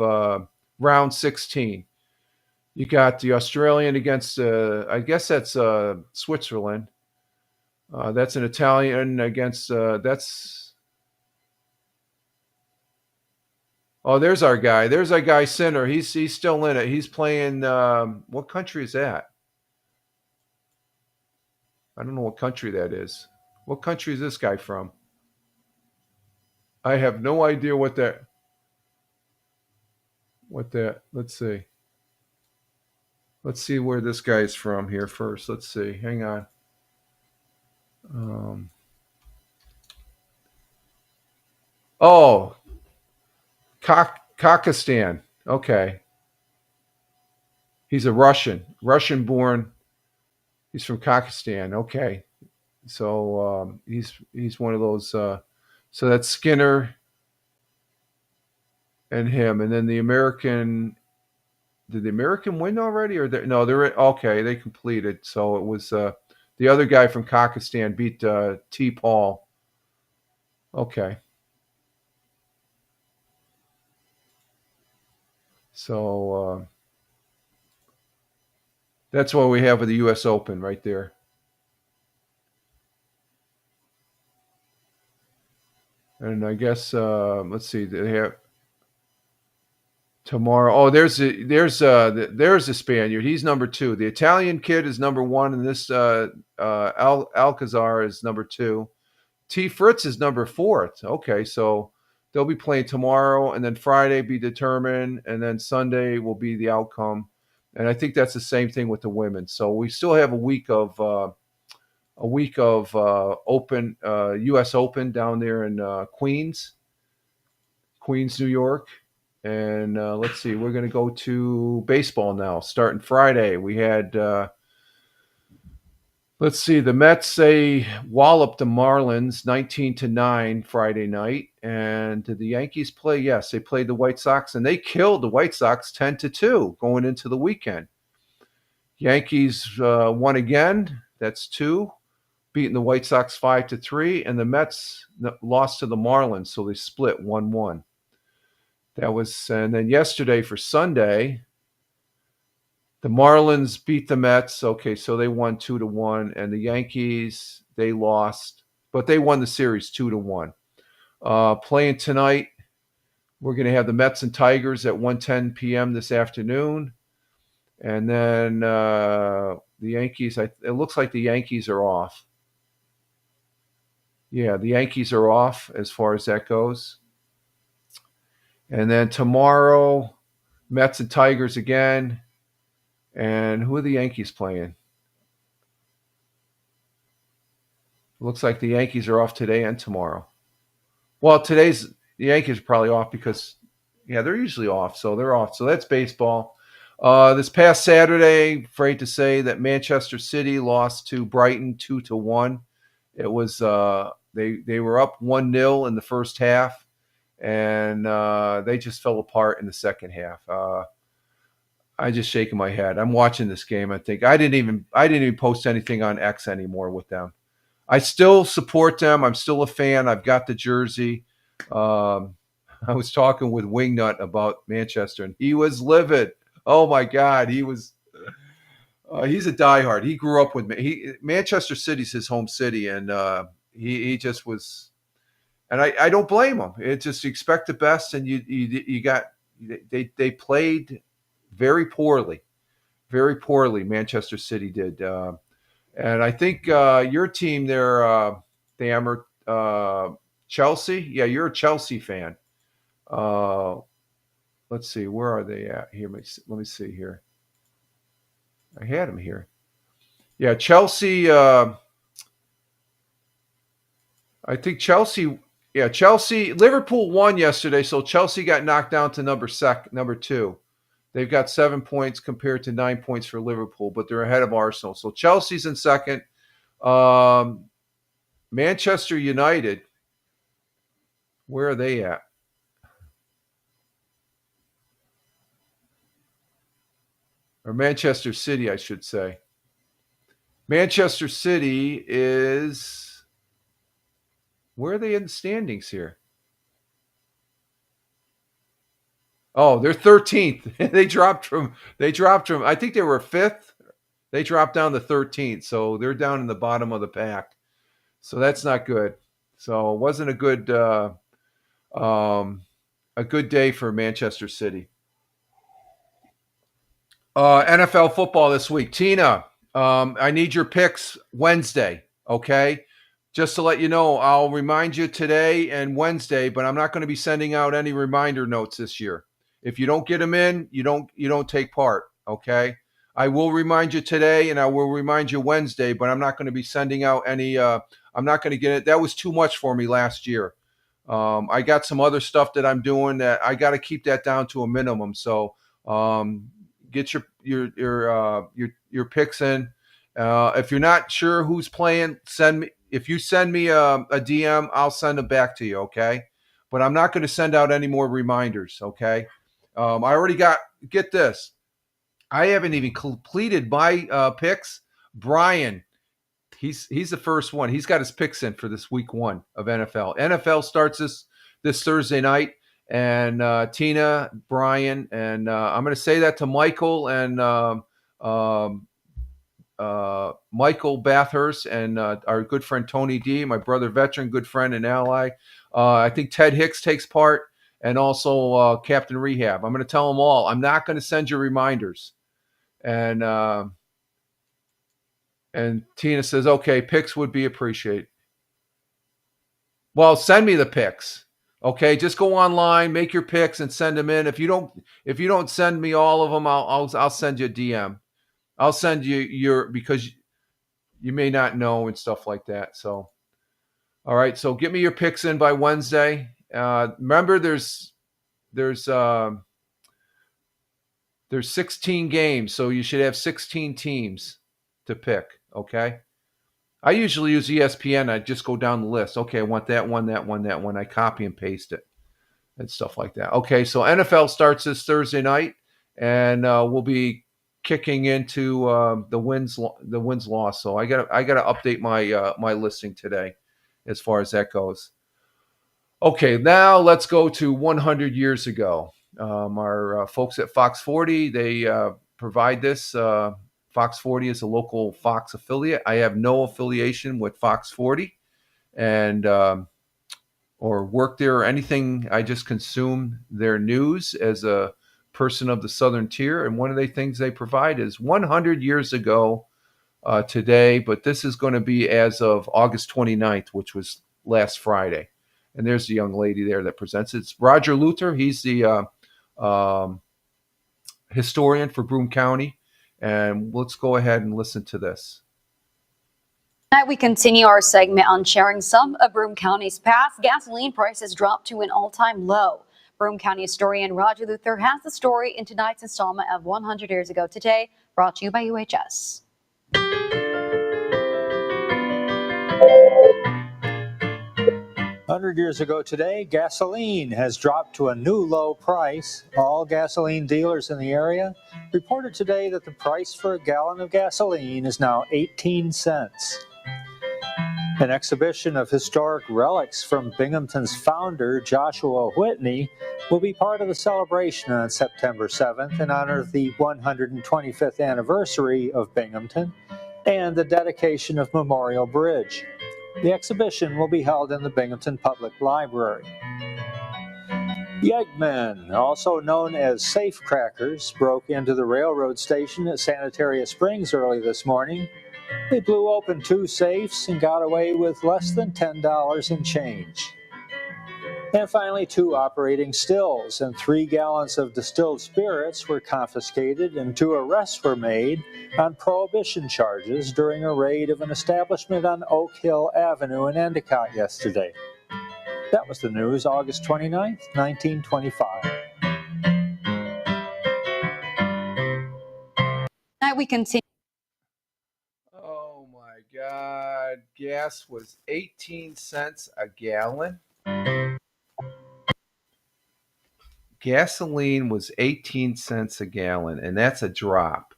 round 16. You got the Australian against, I guess that's Switzerland. That's an Italian against, that's. Oh, there's our guy. There's our guy, Sinner. He's still in it. He's playing. What country is that? I don't know what country that is. What country is this guy from? I have no idea what that. What that? Let's see. Let's see where this guy's from here first. Let's see. Hang on. Um, oh, Kakistan. Okay. He's a Russian born. He's from Kakistan. Okay. So he's one of those. So that's Skinner and him, and then the American. Did the American win already, or no? They're okay. They completed. So it was the other guy from Kakistan beat T. Paul. Okay. So that's what we have with the U.S. Open right there. And I guess let's see. They have tomorrow. Oh, there's a Spaniard. He's number 2. The Italian kid is number 1, and this Alcazar is number 2. T. Fritz is number 4. Okay, so they'll be playing tomorrow, and then Friday be determined, and then Sunday will be the outcome. And I think that's the same thing with the women. So we still have a week of Open U.S. Open down there in Queens, New York. And let's see, we're going to go to baseball now. Starting Friday, we had let's see, the Mets, they walloped the Marlins 19-9 Friday night. And did the Yankees play? Yes, they played the White Sox, and they killed the White Sox 10-2 going into the weekend. Yankees won again. That's 2, beating the White Sox 5-3, and the Mets lost to the Marlins, so they split 1-1. That was, and then yesterday for Sunday, the Marlins beat the Mets. Okay, so they won 2-1, and the Yankees, they lost, but they won the series 2-1. Playing tonight, we're going to have the Mets and Tigers at 1:10 p.m. this afternoon, and then the Yankees. It looks like the Yankees are off. Yeah, the Yankees are off as far as that goes. And then tomorrow, Mets and Tigers again. And who are the Yankees playing? Looks like the Yankees are off today and tomorrow. Well, the Yankees are probably off because, they're usually off. So they're off. So that's baseball. This past Saturday, afraid to say that Manchester City lost to Brighton 2-1. It was they were up 1-0 in the first half, and they just fell apart in the second half. I just shaking my head. I'm watching this game. I think I didn't even post anything on X anymore with them. I still support them. I'm still a fan. I've got the jersey. I was talking with Wingnut about Manchester, and he was livid. Oh my God, he was. He's a diehard. He grew up with me. Manchester City's his home city, and he just was. And I don't blame him. It's just you expect the best, and you got they played very poorly, very poorly. Manchester City did, and I think your team there, Thammer, Chelsea. Yeah, you're a Chelsea fan. Uh, let's see, where are they at here? Let me see here. I had them here. Yeah, Chelsea. I think Chelsea. Yeah, Chelsea. Liverpool won yesterday, so Chelsea got knocked down to number two. They've got 7 points compared to 9 points for Liverpool, but they're ahead of Arsenal. So Chelsea's in second. Manchester United. Where are they at? Or Manchester City, I should say. Manchester City is. Where are they in the standings here? Oh, they're 13th. They dropped from. I think they were fifth. They dropped down to 13th, so they're down in the bottom of the pack. So that's not good. So it wasn't a good day for Manchester City. NFL football this week. Tina, I need your picks Wednesday, okay? Just to let you know, I'll remind you today and Wednesday, but I'm not going to be sending out any reminder notes this year. If you don't get them in, you don't take part, okay? I will remind you today and I will remind you Wednesday, but I'm not going to be sending out any I'm not going to get it. That was too much for me last year. I got some other stuff that I'm doing that I got to keep that down to a minimum. So get your picks in. If you're not sure who's playing, if you send me a DM, I'll send them back to you. Okay, but I'm not going to send out any more reminders. Okay, I already get this. I haven't even completed my picks. Brian, he's the first one. He's got his picks in for this week 1 of NFL. NFL starts this Thursday night. And Tina, Brian, and I'm going to say that to Michael and Michael Bathurst and our good friend Tony D, my brother veteran, good friend and ally. I think Ted Hicks takes part, and also Captain Rehab. I'm going to tell them all. I'm not going to send you reminders. And Tina says, okay, picks would be appreciated. Well, send me the picks. Okay, just go online, make your picks, and send them in. If you don't send me all of them, I'll send you a DM. I'll send you because you may not know and stuff like that. So, all right. So get me your picks in by Wednesday. Remember, there's 16 games, so you should have 16 teams to pick. Okay. I usually use ESPN. I just go down the list. Okay, I want that one, that one, that one. I copy and paste it and stuff like that. Okay, so NFL starts this Thursday night, and we'll be kicking into the wins loss. So I got to update my listing today as far as that goes. Okay, now let's go to 100 years ago. Our folks at Fox 40, they provide this. Fox 40 is a local Fox affiliate. I have no affiliation with Fox 40 and or work there or anything. I just consume their news as a person of the Southern Tier. And one of the things they provide is 100 years ago today, but this is going to be as of August 29th, which was last Friday. And there's the young lady there that presents it. It's Roger Luther. He's the historian for Broome County. And let's go ahead and listen to this. Tonight we continue our segment on sharing some of Broome County's past. Gasoline prices dropped to an all-time low. Broome County historian Roger Luther has the story in tonight's installment of 100 Years Ago Today, brought to you by UHS. 100 years ago today, gasoline has dropped to a new low price. All gasoline dealers in the area reported today that the price for a gallon of gasoline is now 18 cents. An exhibition of historic relics from Binghamton's founder, Joshua Whitney, will be part of the celebration on September 7th in honor of the 125th anniversary of Binghamton and the dedication of Memorial Bridge. The exhibition will be held in the Binghamton Public Library. Yeggmen, also known as safecrackers, broke into the railroad station at Sanitaria Springs early this morning. They blew open 2 safes and got away with less than $10 in change. And finally, 2 operating stills and 3 gallons of distilled spirits were confiscated and 2 arrests were made on prohibition charges during a raid of an establishment on Oak Hill Avenue in Endicott yesterday. That was the news, August 29th, 1925. Tonight we continue. Oh my God. Gas was 18 cents a gallon. Gasoline was 18 cents a gallon, and that's a drop.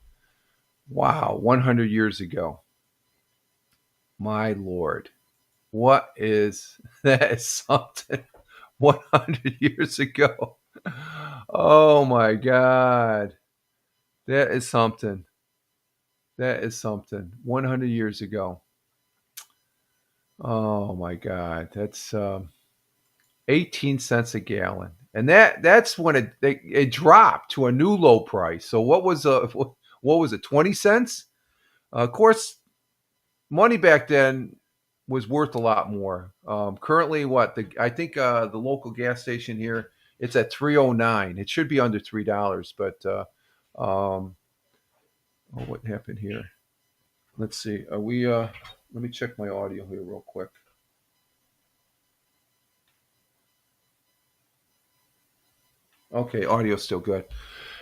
Wow, 100 years ago. My Lord. What is that? Is something 100 years ago. Oh my God. That is something. That is something. 100 years ago. Oh my God. That's 18 cents a gallon. And that's when it dropped to a new low price. So what was it, 20 cents? Of course, money back then was worth a lot more. Currently, I think the local gas station here, it's at $3.09. It should be under $3, but what happened here? Let's see. Are we? Let me check my audio here real quick. Okay, audio's still good.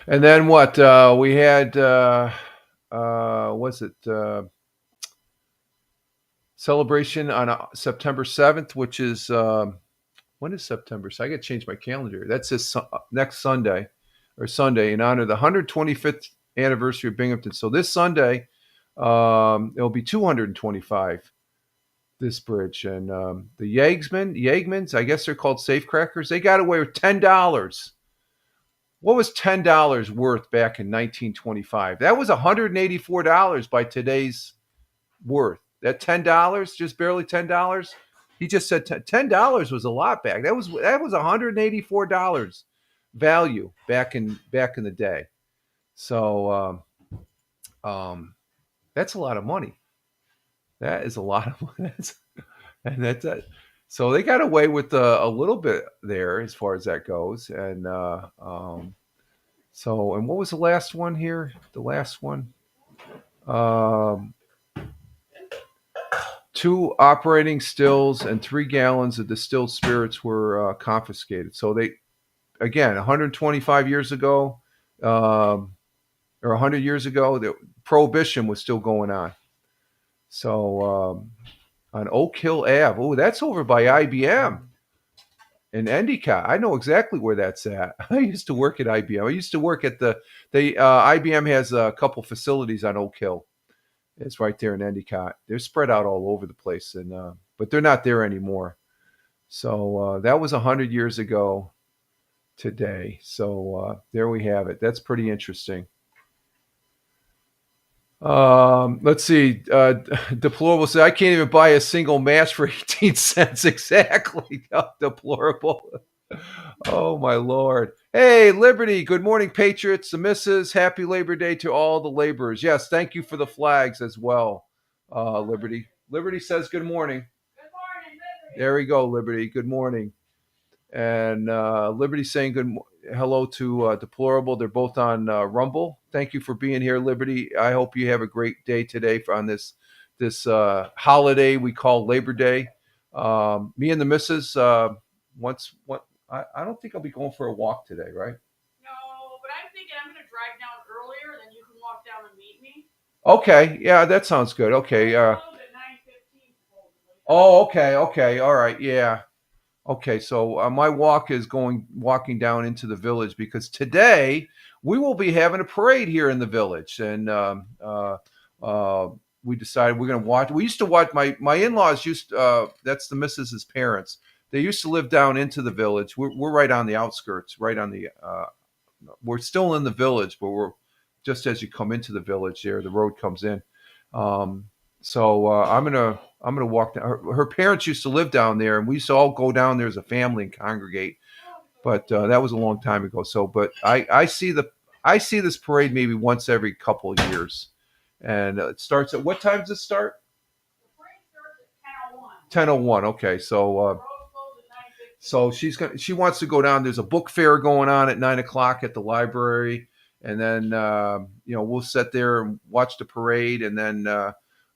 And then what? We had. Was it? Celebration on September 7th, which is when is September? So I got to change my calendar. That's this next Sunday in honor of the 125th anniversary of Binghamton. So this Sunday, it'll be 225. This bridge, and the Yeggmans, I guess they're called safecrackers. They got away with $10. What was $10 worth back in 1925? That was $184 by today's worth. That $10, just barely $10. He just said $10 was a lot back. That was $184 value back in the day. So that's a lot of money. That is a lot of money. And that's it. So they got away with a little bit there as far as that goes. And so, and what was the last one here? The last one. 2 operating stills and 3 gallons of distilled spirits were confiscated. So they, again, 125 years ago, or 100 years ago, the prohibition was still going on. So on Oak Hill Ave, oh, that's over by IBM in Endicott. I know exactly where that's at. I used to work at IBM. I used to work at IBM has a couple facilities on Oak Hill. It's right there in Endicott. They're spread out all over the place, and but they're not there anymore. So that was 100 years ago today. So there we have it. That's pretty interesting. Let's see. Deplorable said, I can't even buy a single match for 18 cents exactly. Deplorable. Oh, my Lord. Hey, Liberty. Good morning, Patriots, the missus. Happy Labor Day to all the laborers. Yes, thank you for the flags as well, Liberty. Liberty says good morning. Good morning, Liberty. There we go, Liberty. Good morning. And Liberty saying hello to Deplorable. They're both on Rumble. Thank you for being here, Liberty. I hope you have a great day today on this holiday we call Labor Day. Me and the missus, I don't think I'll be going for a walk today, right? No, but I'm thinking I'm going to drive down earlier, then you can walk down and meet me. Okay, yeah, that sounds good. Okay. At 9:15, supposedly. Oh, okay, all right, yeah. Okay, so my walk is walking down into the village because today we will be having a parade here in the village, and we decided we're going to watch. We used to watch my in-laws that's the missus's parents. They used to live down into the village. We're right on the outskirts, right on the. We're still in the village, but we're just as you come into the village there, the road comes in. So I'm gonna walk down. Her parents used to live down there, and we used to all go down there as a family and congregate. But that was a long time ago. So, but I see this parade maybe once every couple of years, and it starts at what time does it start? The parade starts at 10:01. 10:01. Okay, so Road closes at 9:15. so she wants to go down. There's a book fair going on at 9:00 at the library, and then we'll sit there and watch the parade, and then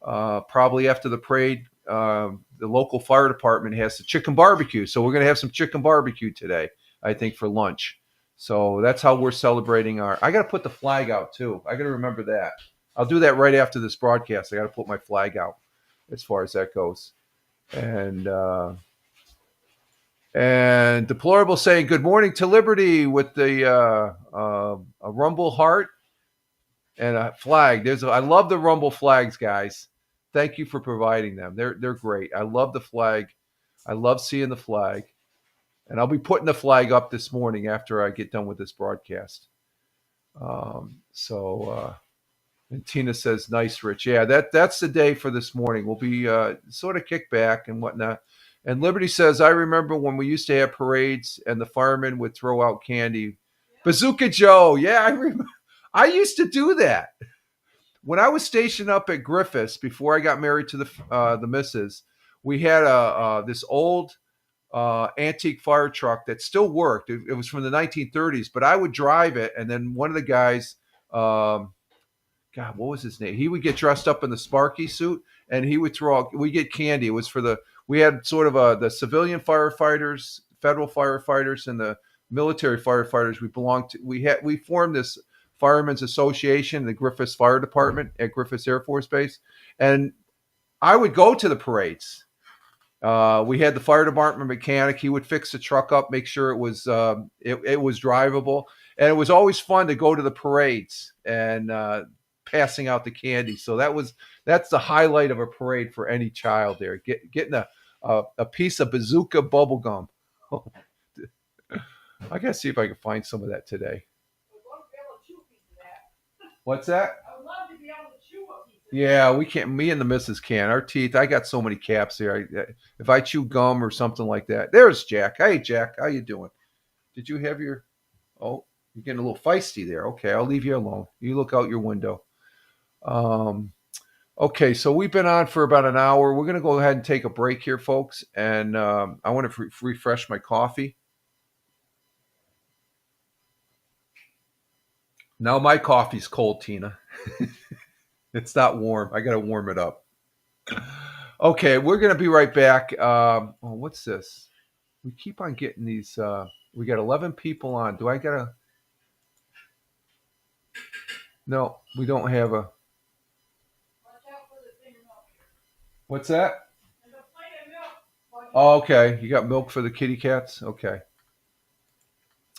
probably after the parade, the local fire department has the chicken barbecue. So we're gonna have some chicken barbecue today, I think, for lunch. So that's how we're celebrating I got to put the flag out too. I got to remember that. I'll do that right after this broadcast. I got to put my flag out as far as that goes. And Deplorable saying good morning to Liberty with the a Rumble heart and a flag. I love the Rumble flags, guys. Thank you for providing them. They're great. I love the flag. I love seeing the flag. And I'll be putting the flag up this morning after I get done with this broadcast. And Tina says, nice, Rich. Yeah, that's the day for this morning. We'll be sort of kicked back and whatnot. And Liberty says, I remember when we used to have parades and the firemen would throw out candy. Bazooka Joe. Yeah, I remember. I used to do that. When I was stationed up at Griffiths before I got married to the missus, we had this old antique fire truck that still worked. It was from the 1930s, but I would drive it, and then one of the guys, God, what was his name? He would get dressed up in the Sparky suit, and he would we get candy. It was we had sort of the civilian firefighters, federal firefighters, and the military firefighters. We formed this Firemen's Association, the Griffiths Fire Department at Griffiths Air Force Base, and I would go to the parades. We had the fire department mechanic. He would fix the truck up, make sure it was drivable, and it was always fun to go to the parades and passing out the candy. So that's the highlight of a parade for any child there, getting a piece of bazooka bubble gum. I gotta see if I can find some of that today. What's that? I would love to be able to chew a piece of Yeah, we can't. Me and the missus can. Our teeth. I got so many caps here. If I chew gum or something like that. There's Jack. Hey, Jack. How you doing? Did you have your? Oh, you're getting a little feisty there. Okay, I'll leave you alone. You look out your window. Okay, so we've been on for about an hour. We're gonna go ahead and take a break here, folks. And I want to refresh my coffee. Now my coffee's cold, Tina. It's not warm. I got to warm it up. Okay, we're going to be right back. What's this? We keep on getting these. We got 11 people on. Do I got to? No, we don't have a. Watch out for the thing of milk here. What's that? There's a plate of milk. Oh, okay. You got milk for the kitty cats? Okay.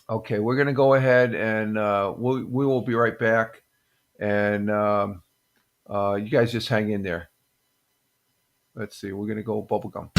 Okay, we're going to go ahead and we will be right back. And you guys just hang in there. Let's see. We're going to go bubblegum.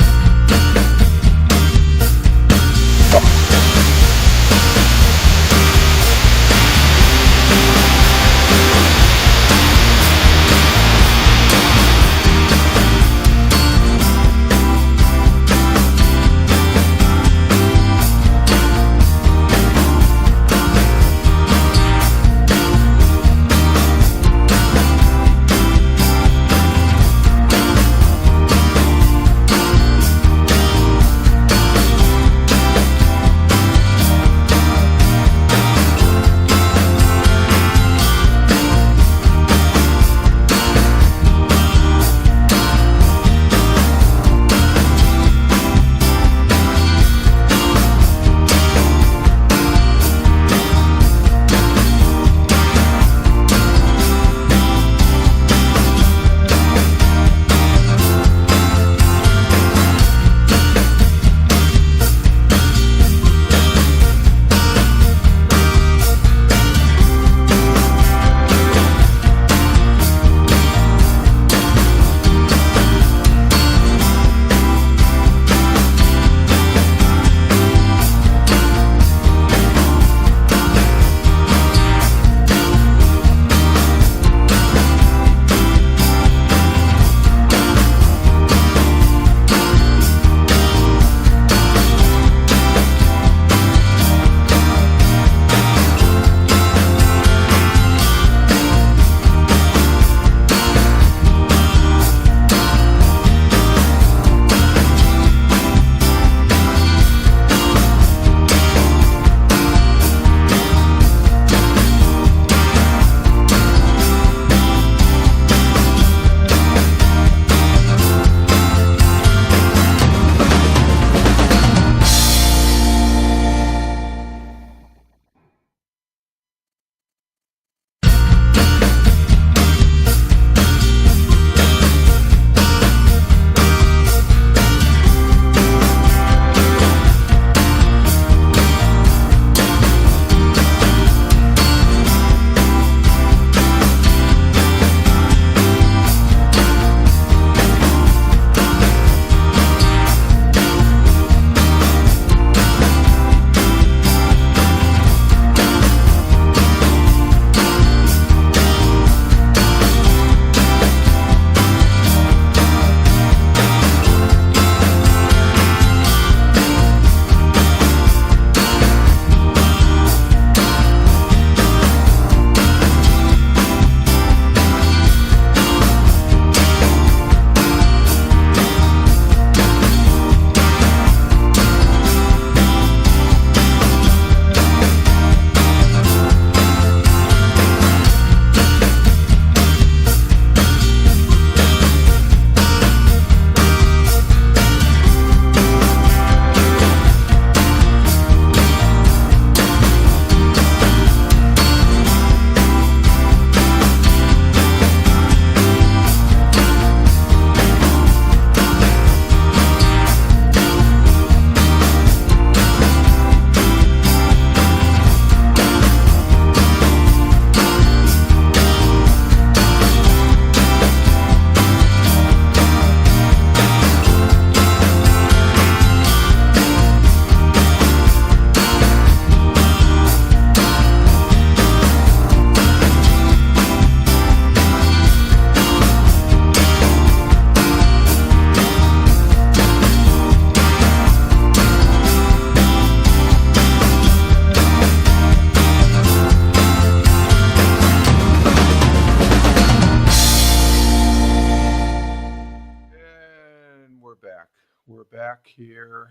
We're back here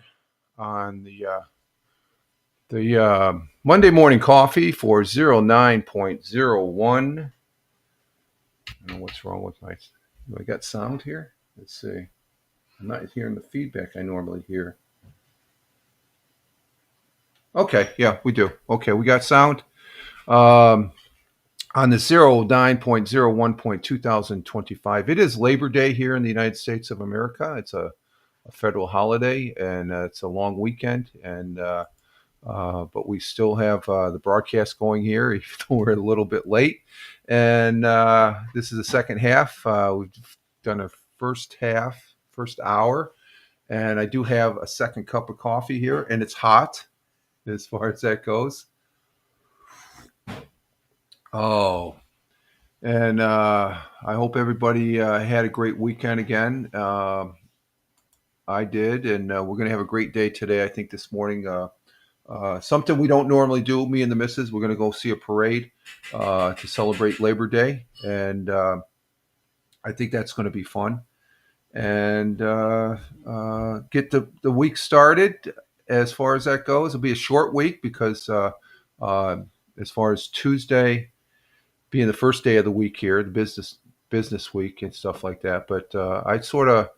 on the Monday morning coffee for 09.01. I don't know what's wrong with my. Do I got sound here? Let's see. I'm not hearing the feedback I normally hear. Okay, yeah, we do. Okay, we got sound. On the 09.01.2025. It is Labor Day here in the United States of America. It's a federal holiday, and it's a long weekend, and but we still have the broadcast going here, even though we're a little bit late. And this is the second half. We've done a first hour, and I do have a second cup of coffee here, and it's hot as far as that goes. Oh, and I hope everybody had a great weekend again. I did, and we're going to have a great day today. I think this morning, something we don't normally do, me and the missus, we're going to go see a parade to celebrate Labor Day, and I think that's going to be fun. And get the week started as far as that goes. It'll be a short week because as far as Tuesday being the first day of the week here, the business week and stuff like that. But I sort of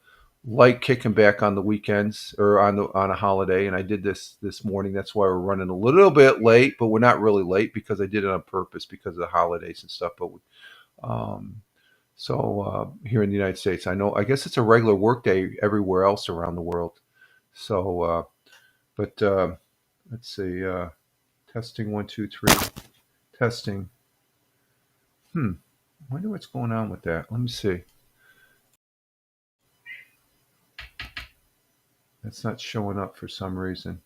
like kicking back on the weekends or on a holiday, and I did this morning. That's why we're running a little bit late, but we're not really late because I did it on purpose because of the holidays and stuff. But here in the United States, I guess it's a regular work day everywhere else around the world. So, but let's see. Testing 1, 2, 3. Testing. I wonder what's going on with that. Let me see. That's not showing up for some reason.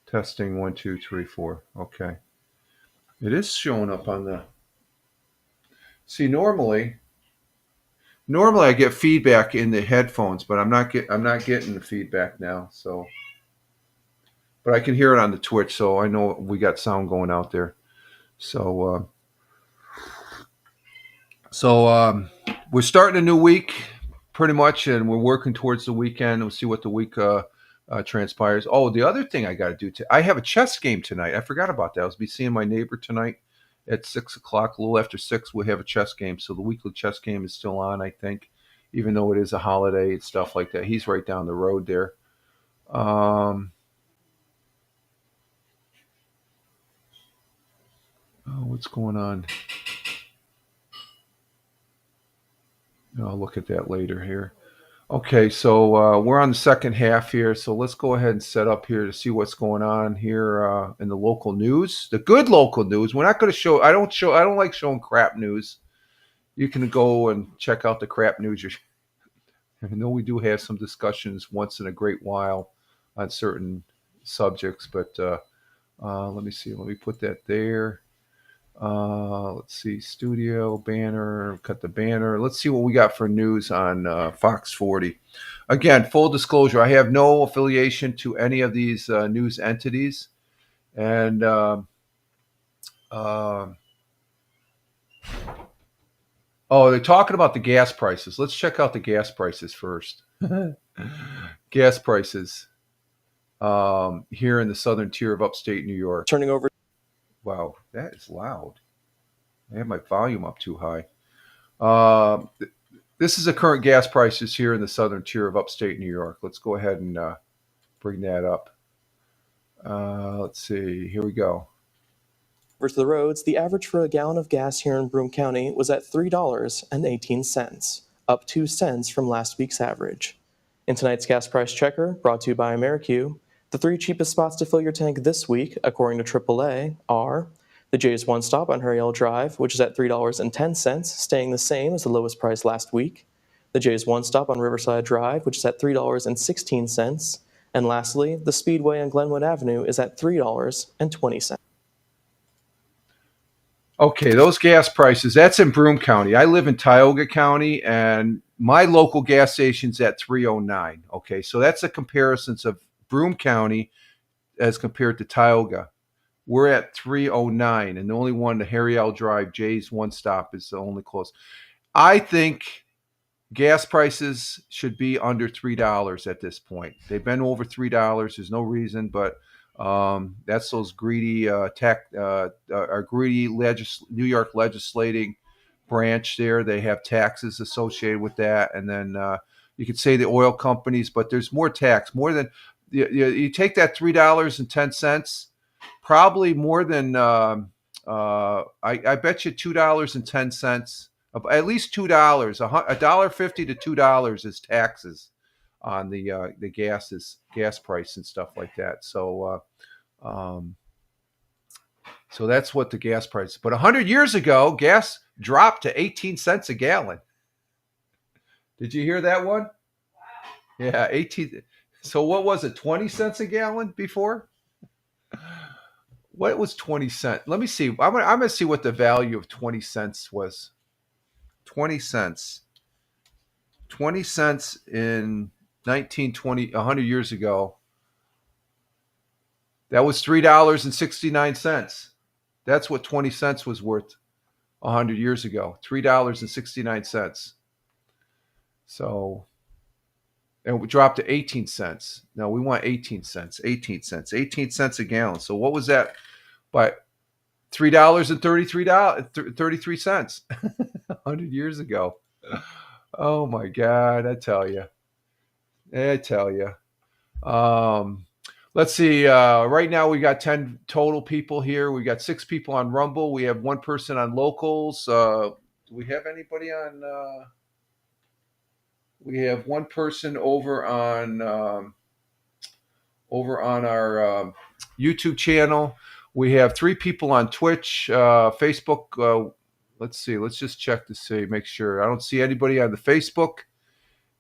Testing 1, 2, 3, 4. Okay. It is showing up on the. See, normally I get feedback in the headphones, but I'm not getting the feedback now. So, but I can hear it on the Twitch, so I know we got sound going out there. So, we're starting a new week, pretty much, and we're working towards the weekend. We'll see what the week transpires. Oh, the other thing I got to do, I have a chess game tonight. I forgot about that. I was be seeing my neighbor tonight at 6 o'clock, a little after 6. We have a chess game, so the weekly chess game is still on, I think, even though it is a holiday and stuff like that. He's right down the road there. What's going on? I'll look at that later here. Okay, so we're on the second half here, so let's go ahead and set up here to see what's going on here in the local news, the good local news. We're not going to show. I don't like showing crap news. You can go and check out the crap news. I know we do have some discussions once in a great while on certain subjects, but let me see. Let me put that there. Let's see, studio banner, cut the banner. Let's see what we got for news on Fox 40. Again, full disclosure, I have no affiliation to any of these news entities. And they're talking about the gas prices. Let's check out the gas prices first. Gas prices here in the southern tier of upstate New York. Turning over. Wow, that is loud. I have my volume up too high. This is the current gas prices here in the southern tier of upstate New York. Let's go ahead and bring that up. Let's see. Here we go. Over to the roads, the average for a gallon of gas here in Broome County was at $3.18, up 2 cents from last week's average. In tonight's gas price checker, brought to you by AmeriQ, the 3 cheapest spots to fill your tank this week, according to AAA, are the Jay's One Stop on Harriel Drive, which is at $3.10, staying the same as the lowest price last week. The Jay's One Stop on Riverside Drive, which is at $3.16. And lastly, the Speedway on Glenwood Avenue is at $3.20. Okay, those gas prices, that's in Broome County. I live in Tioga County, and my local gas station's at $3.09. Okay, so that's a comparison of Broome County as compared to Tioga. We're at $3.09, and the only one, the Harriel Drive, Jay's One Stop, is the only close. I think gas prices should be under $3 at this point. They've been over $3. There's no reason, but that's those greedy our greedy New York legislating branch there. They have taxes associated with that, and then you could say the oil companies, but there's more tax, more than you take that $3.10, probably more than I bet you $2.10. At least $2, $1.50 to $2 is taxes on the gas price and stuff like that. So so that's what the gas price. But 100 years ago, gas dropped to 18 cents a gallon. Did you hear that one? Yeah, 18. So what was it? 20 cents a gallon before? What was 20 cents? Let me see. I'm gonna see what the value of 20 cents was. 20 cents. 20 cents in 1920, 100 years ago. That was $3.69. That's what 20 cents was worth 100 years ago. $3.69. So, and we dropped to 18 cents. No, we want 18 cents. 18 cents. 18 cents a gallon. So what was that? But $3.33. 100 years ago. Oh my God, I tell you. Let's see. Right now we got 10 total people here. We got 6 people on Rumble. We have 1 person on Locals. Do we have anybody on? We have 1 person over on our YouTube channel. We have 3 people on Twitch, Facebook. Let's see. Let's just check to see, make sure. I don't see anybody on the Facebook.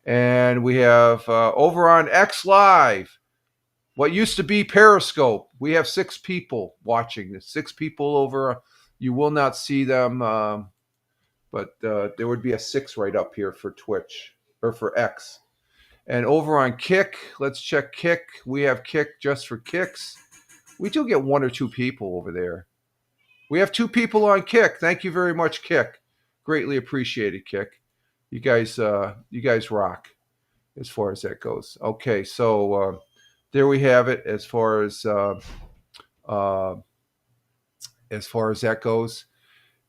And we have over on X Live, what used to be Periscope. We have 6 people watching. There's 6 people over. You will not see them, but there would be a 6 right up here for Twitch or for X. And over on Kick, let's check Kick. We have Kick just for kicks. We do get 1 or 2 people over there. We have 2 people on Kick. Thank you very much, Kick. Greatly appreciated, Kick. You guys rock as far as that goes. Okay, so there we have it as far as that goes.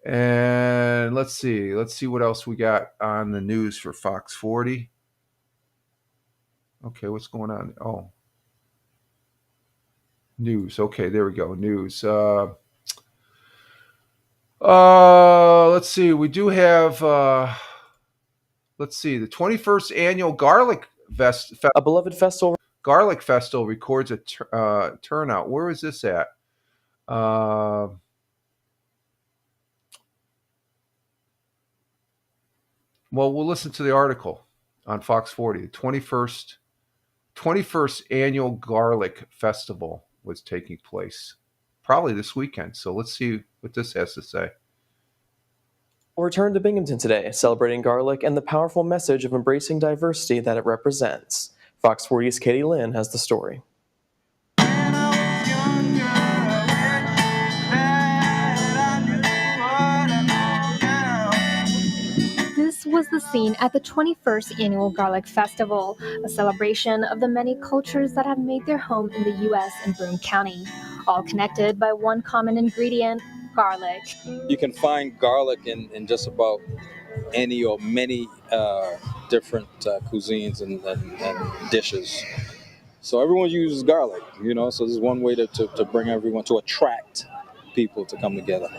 And let's see what else we got on the news for Fox 40. Okay, what's going on? Oh, news. Okay, there we go. News. Let's see. We do have. Let's see. The 21st annual Garlic A beloved festival. Garlic Festival records a turnout. Where is this at? Well, we'll listen to the article on Fox 40. The 21st annual Garlic Festival was taking place probably this weekend. So let's see what this has to say. Returned to Binghamton today, celebrating garlic and the powerful message of embracing diversity that it represents. Fox 40's Katie Lynn has the story. This was the scene at the 21st Annual Garlic Festival, a celebration of the many cultures that have made their home in the U.S. and Broome County, all connected by one common ingredient, garlic. You can find garlic in just about any or many different cuisines and dishes. So everyone uses garlic, so this is one way to bring everyone, to attract people to come together.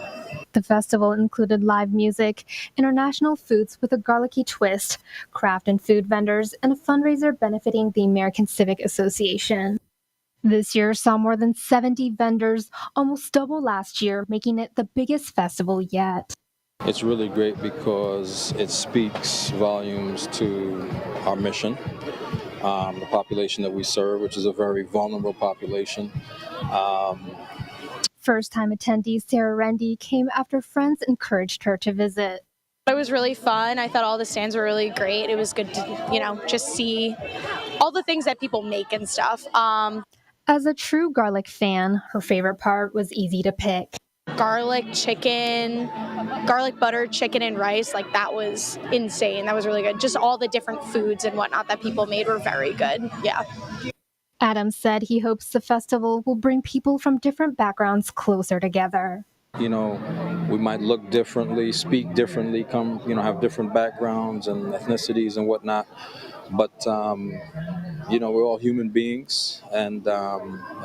The festival included live music, international foods with a garlicky twist, craft and food vendors, and a fundraiser benefiting the American Civic Association. This year saw more than 70 vendors, almost double last year, making it the biggest festival yet. It's really great because it speaks volumes to our mission, the population that we serve, which is a very vulnerable population. First-time attendee Sarah Rendy came after friends encouraged her to visit. It was really fun. I thought all the stands were really great. It was good to, just see all the things that people make and stuff. As a true garlic fan, her favorite part was easy to pick. garlic butter chicken and rice. Like, that was insane. That was really good. Just all the different foods and whatnot that people made were very good. Yeah. Adams said he hopes the festival will bring people from different backgrounds closer together. You know, we might look differently, speak differently, have different backgrounds and ethnicities and whatnot. But we're all human beings, and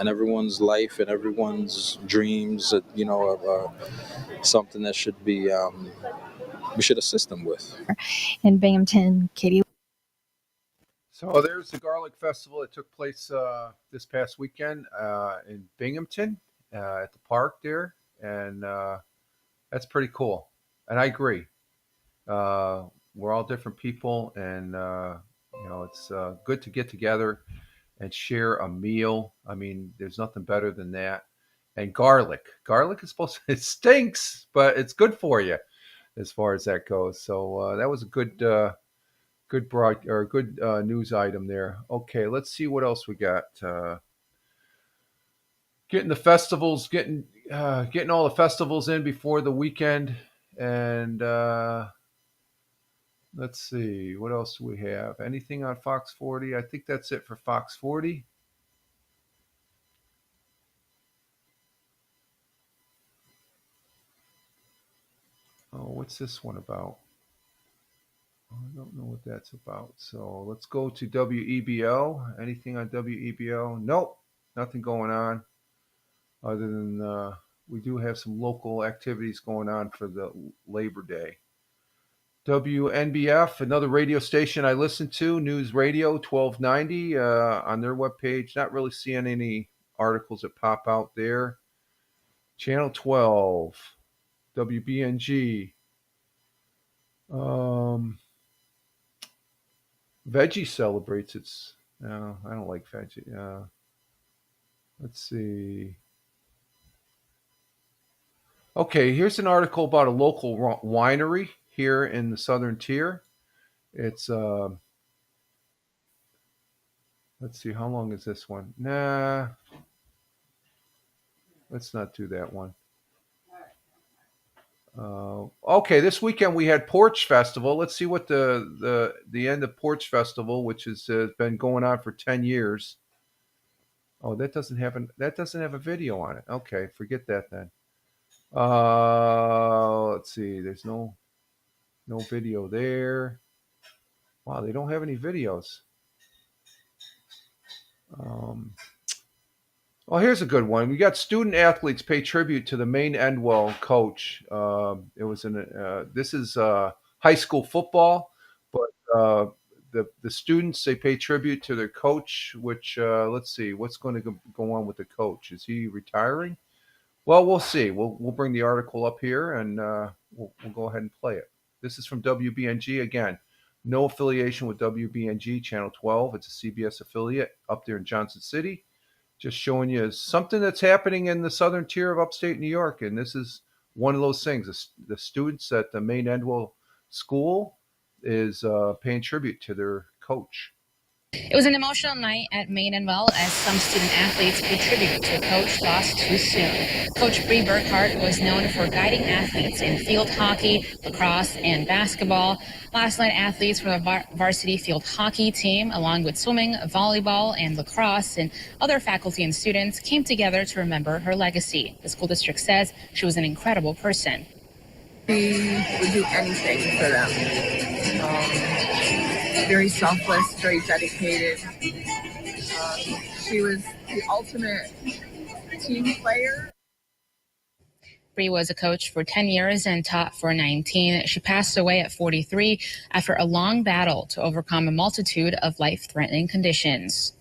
everyone's life and everyone's dreams, are something that should be we should assist them with. In Binghamton, Katie. So there's the Garlic Festival that took place this past weekend in Binghamton at the park there, and that's pretty cool. And I agree. We're all different people, and it's good to get together and share a meal. I mean, there's nothing better than that. And garlic is supposed to, it stinks, but it's good for you as far as that goes. So that was a good news item there. Okay, let's see what else we got. Getting the festivals, getting all the festivals in before the weekend, and let's see what else do we have. Anything on Fox 40? I think that's it for Fox 40. Oh, what's this one about? I don't know what that's about. So let's go to WEBO. Anything on WEBO? Nope, nothing going on. Other than we do have some local activities going on for the Labor Day. WNBF, another radio station I listen to, News Radio 1290 on their webpage. Not really seeing any articles that pop out there. Channel 12, WBNG. Veggie celebrates its. No, I don't like veggie. Let's see. Okay, here's an article about a local winery here in the Southern Tier. It's let's see, how long is this one? Nah, let's not do that one. Okay, this weekend we had Porch Festival. Let's see what the end of Porch Festival, which has been going on for 10 years. Oh, that doesn't have a video on it. Okay, forget that then. Let's see. There's no video there. Wow, they don't have any videos. Well, here's a good one. We got student athletes pay tribute to the Maine Endwell coach. This is high school football, but the students, they pay tribute to their coach. Which let's see, what's going to go on with the coach? Is he retiring? Well, we'll see. We'll bring the article up here, and we'll go ahead and play it. This is from WBNG again. No affiliation with WBNG Channel 12. It's a CBS affiliate up there in Johnson City. Just showing you something that's happening in the Southern Tier of upstate New York, and this is one of those things. The students at the Maine Endwell School is paying tribute to their coach. It was an emotional night at Maine Endwell as some student athletes paid tribute to a coach lost too soon. Coach Bree Burkhart was known for guiding athletes in field hockey, lacrosse, and basketball. Last night, athletes from the varsity field hockey team, along with swimming, volleyball, and lacrosse, and other faculty and students came together to remember her legacy. The school district says she was an incredible person. We would do anything for them. Very selfless, very dedicated. She was the ultimate team player. Bree was a coach for 10 years and taught for 19. She passed away at 43 after a long battle to overcome a multitude of life-threatening conditions.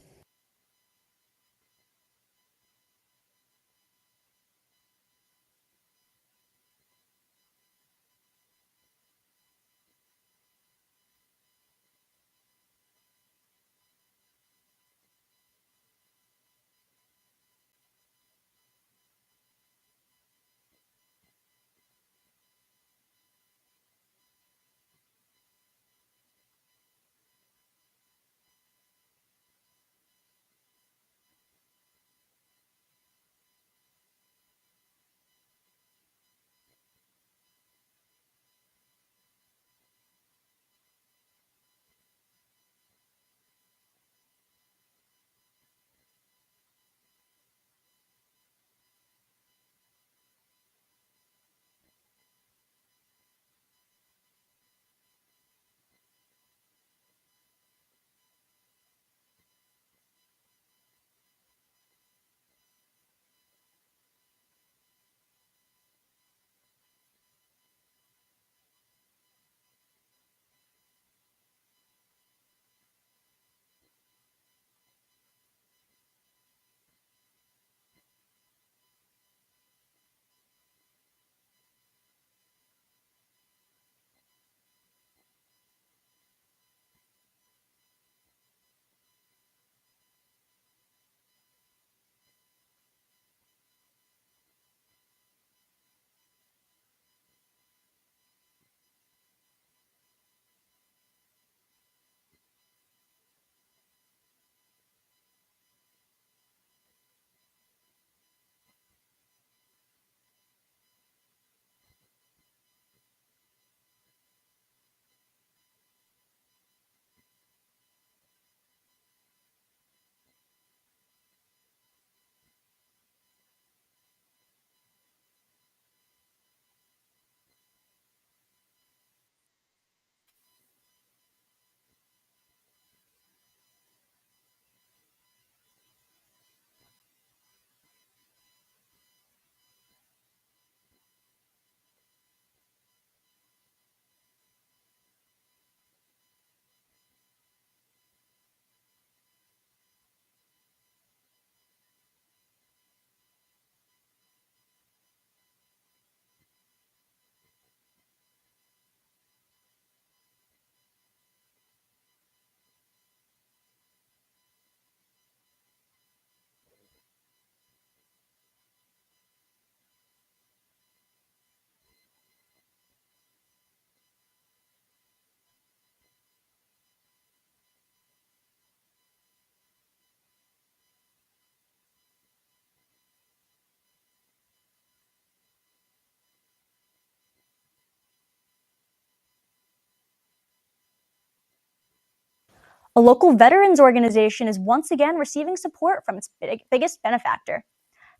A local veterans organization is once again receiving support from its biggest benefactor.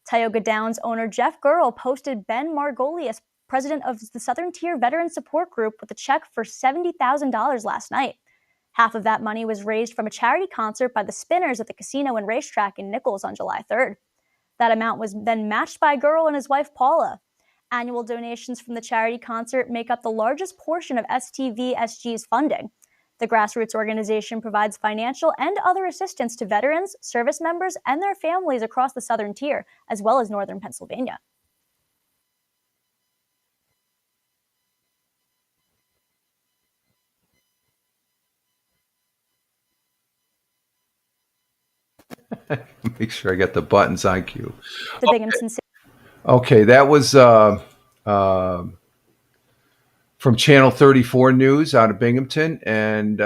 Tioga Downs owner Jeff Gurl posted Ben Margolius, president of the Southern Tier Veteran Support Group, with a check for $70,000 last night. Half of that money was raised from a charity concert by the Spinners at the casino and racetrack in Nichols on July 3rd. That amount was then matched by Gurl and his wife Paula. Annual donations from the charity concert make up the largest portion of STVSG's funding. The grassroots organization provides financial and other assistance to veterans, service members, and their families across the Southern Tier, as well as northern Pennsylvania. Make sure I get the buttons on cue. The Binghamton City. Okay, that was from Channel 34 News out of Binghamton, and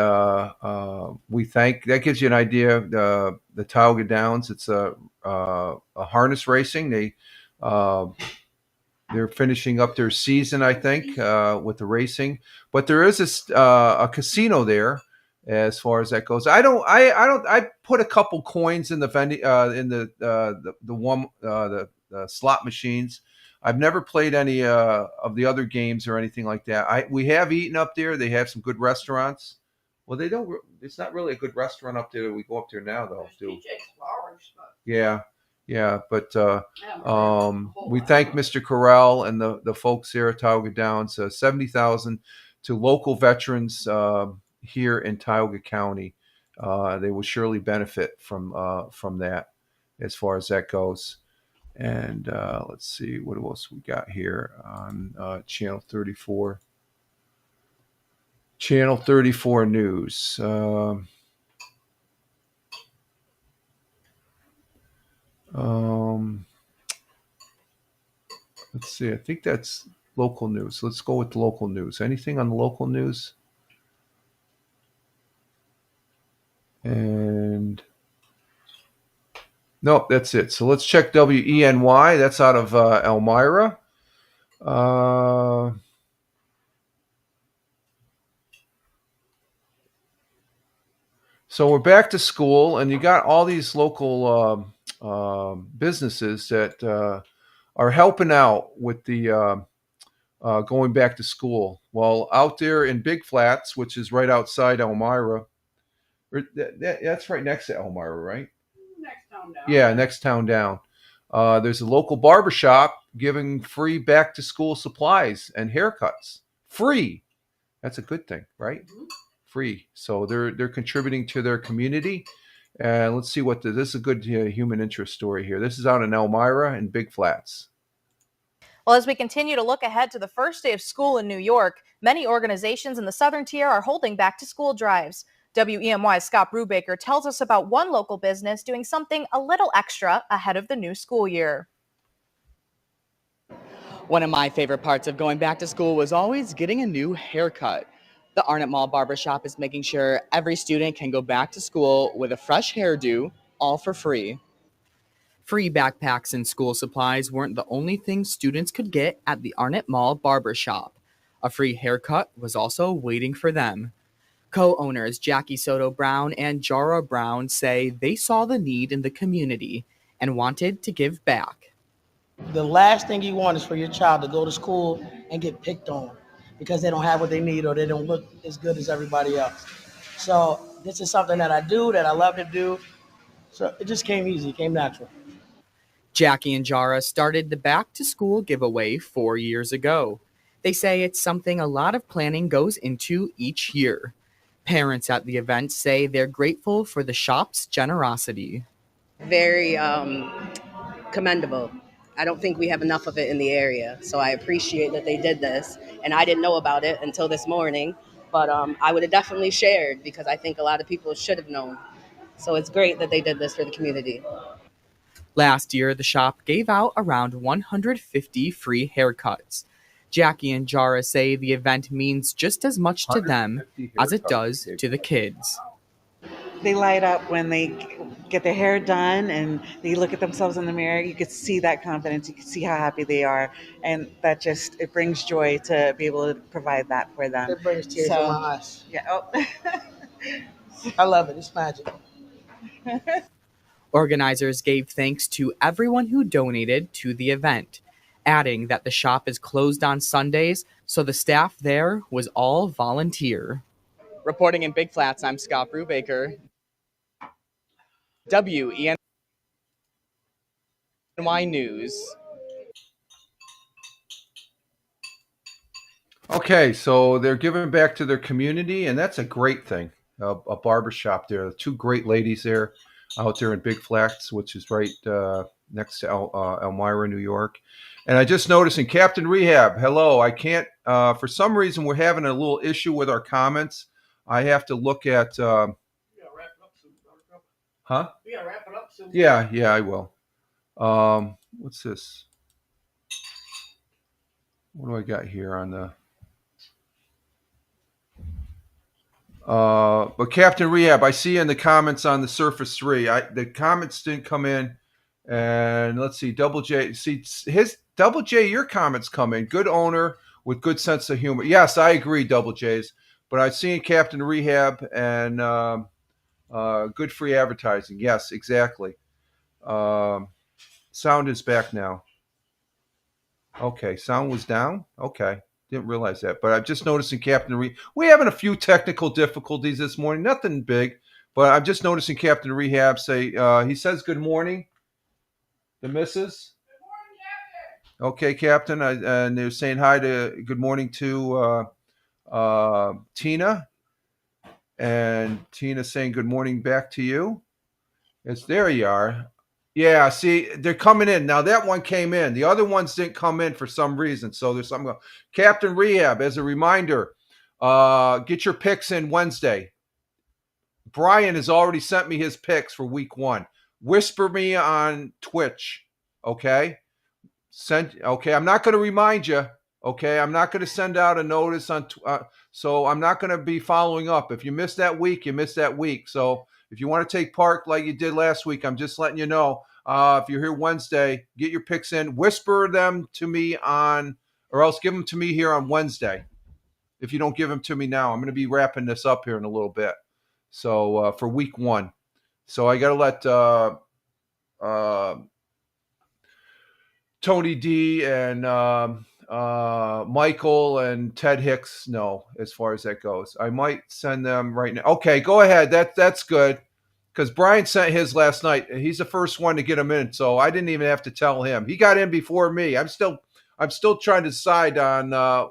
we thank. That gives you an idea of the Tioga Downs. It's a harness racing. They're finishing up their season, I think, with the racing. But there is a casino there, as far as that goes. I put a couple coins in the slot machines. I've never played any of the other games or anything like that. We have eaten up there. They have some good restaurants. Well, they don't. It's not really a good restaurant up there. We go up there now, though. Yeah. But we thank Mr. Corral and the folks there at Tioga Downs. $70,000 to local veterans here in Tioga County. They will surely benefit from that, as far as that goes. And let's see what else we got here on Channel 34. Channel 34 News. Let's see. I think that's local news. Let's go with local news. Anything on the local news? And nope, that's it. So let's check WENY. That's out of Elmira. So we're back to school, and you got all these local businesses that are helping out with the going back to school. Well, out there in Big Flats, which is right outside Elmira, that's right next to Elmira, right? Next town down. Yeah, next town down. There's a local barbershop giving free back to school supplies and haircuts. Free. That's a good thing, right? Mm-hmm. Free. So they're contributing to their community. And let's see this is a good human interest story here. This is out in Elmira and Big Flats. Well, as we continue to look ahead to the first day of school in New York, many organizations in the Southern Tier are holding back to school drives. WEMY's Scott Brubaker tells us about one local business doing something a little extra ahead of the new school year. One of my favorite parts of going back to school was always getting a new haircut. The Arnott Mall Barbershop is making sure every student can go back to school with a fresh hairdo, all for free. Free backpacks and school supplies weren't the only thing students could get at the Arnott Mall Barbershop. A free haircut was also waiting for them. Co-owners Jackie Soto Brown and Jara Brown say they saw the need in the community and wanted to give back. The last thing you want is for your child to go to school and get picked on because they don't have what they need or they don't look as good as everybody else. So this is something that I do, that I love to do. So it just came easy, it came natural. Jackie and Jara started the Back to School giveaway 4 years ago. They say it's something a lot of planning goes into each year. Parents at the event say they're grateful for the shop's generosity. Very commendable. I don't think we have enough of it in the area, so I appreciate that they did this. And I didn't know about it until this morning, but I would have definitely shared because I think a lot of people should have known. So it's great that they did this for the community. Last year, the shop gave out around 150 free haircuts. Jackie and Jara say the event means just as much to them as it does to the kids. They light up when they get their hair done and they look at themselves in the mirror. You can see that confidence. You can see how happy they are. And that it brings joy to be able to provide that for them. It brings tears to my eyes. Yeah. Oh. I love it. It's magic. Organizers gave thanks to everyone who donated to the event, adding that the shop is closed on Sundays, so the staff there was all volunteer. Reporting in Big Flats, I'm Scott Brubaker. WENY News. Okay, so they're giving back to their community, and that's a great thing. A barbershop there. Two great ladies there out there in Big Flats, which is right next to Elmira, New York. And I just noticed in Captain Rehab, hello, I can't, for some reason, we're having a little issue with our comments. I have to look at, huh? We gotta wrap it up soon. Yeah, I will. What's this? What do I got here on the... but Captain Rehab, I see in the comments on the Surface 3, the comments didn't come in, and let's see, Double J, Double J, your comments come in. Good owner with good sense of humor. Yes, I agree, Double J's, but I've seen Captain Rehab and good free advertising. Yes, exactly. Sound is back now. Okay, sound was down. Okay. Didn't realize that, but I'm just noticing Captain Rehab. We're having a few technical difficulties this morning. Nothing big, but I'm just noticing Captain Rehab say, he says good morning. The missus. Good morning, Captain. Okay, Captain. And they're saying good morning to Tina. And Tina saying good morning back to you. There you are. Yeah, see, they're coming in. Now, that one came in. The other ones didn't come in for some reason. So there's something going. Captain Rehab, as a reminder, get your picks in Wednesday. Brian has already sent me his picks for week 1. Whisper me on Twitch, okay? Okay, I'm not going to remind you, okay? I'm not going to send out a notice on so I'm not going to be following up. If you missed that week, you missed that week. So if you want to take part like you did last week, I'm just letting you know. If you're here Wednesday, get your picks in. Whisper them to me or else give them to me here on Wednesday. If you don't give them to me now, I'm going to be wrapping this up here in a little bit. So for week 1. So I got to let Tony D and Michael and Ted Hicks know as far as that goes. I might send them right now. Okay, go ahead. That's good. Because Brian sent his last night. He's the first one to get him in, so I didn't even have to tell him. He got in before me. I'm still trying to decide on 4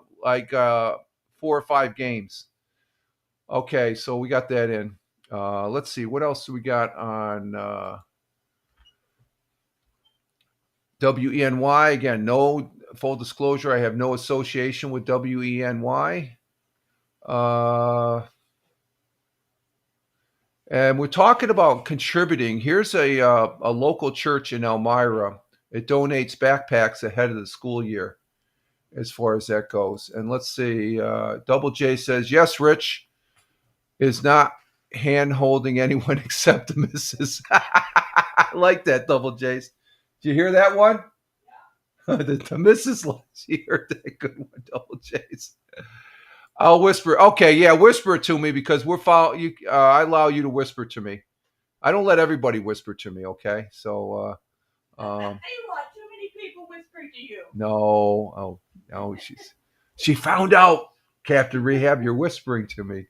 or 5 games. Okay, so we got that in. Let's see, what else do we got on WENY? Again, no full disclosure. I have no association with WENY. And we're talking about contributing. Here's a local church in Elmira. It donates backpacks ahead of the school year as far as that goes. And let's see, Double J says, yes, Rich is not hand-holding anyone except the missus. I like that, Double J's. Did you hear that one? the missus, she heard that good one, Double J's. I'll whisper. Okay, yeah, whisper it to me because I allow you to whisper to me. I don't let everybody whisper to me, okay? So, Hey, what? Too many people whispering to you. No, she found out, Captain Rehab, you're whispering to me.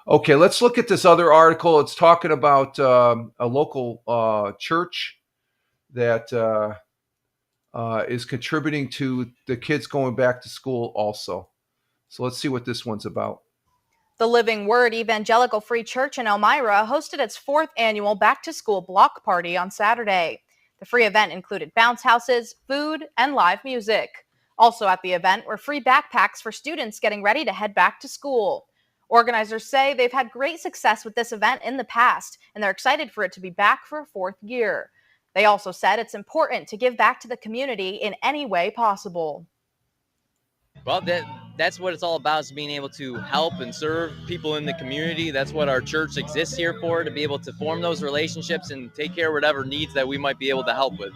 Okay, let's look at this other article. It's talking about a local church that is contributing to the kids going back to school also. So let's see what this one's about. The Living Word Evangelical Free Church in Elmira hosted its 4th annual back-to-school block party on Saturday. The free event included bounce houses, food, and live music. Also at the event were free backpacks for students getting ready to head back to school. Organizers say they've had great success with this event in the past, and they're excited for it to be back for a 4th year. They also said it's important to give back to the community in any way possible. Well, that's what it's all about, is being able to help and serve people in the community. That's what our church exists here for, to be able to form those relationships and take care of whatever needs that we might be able to help with.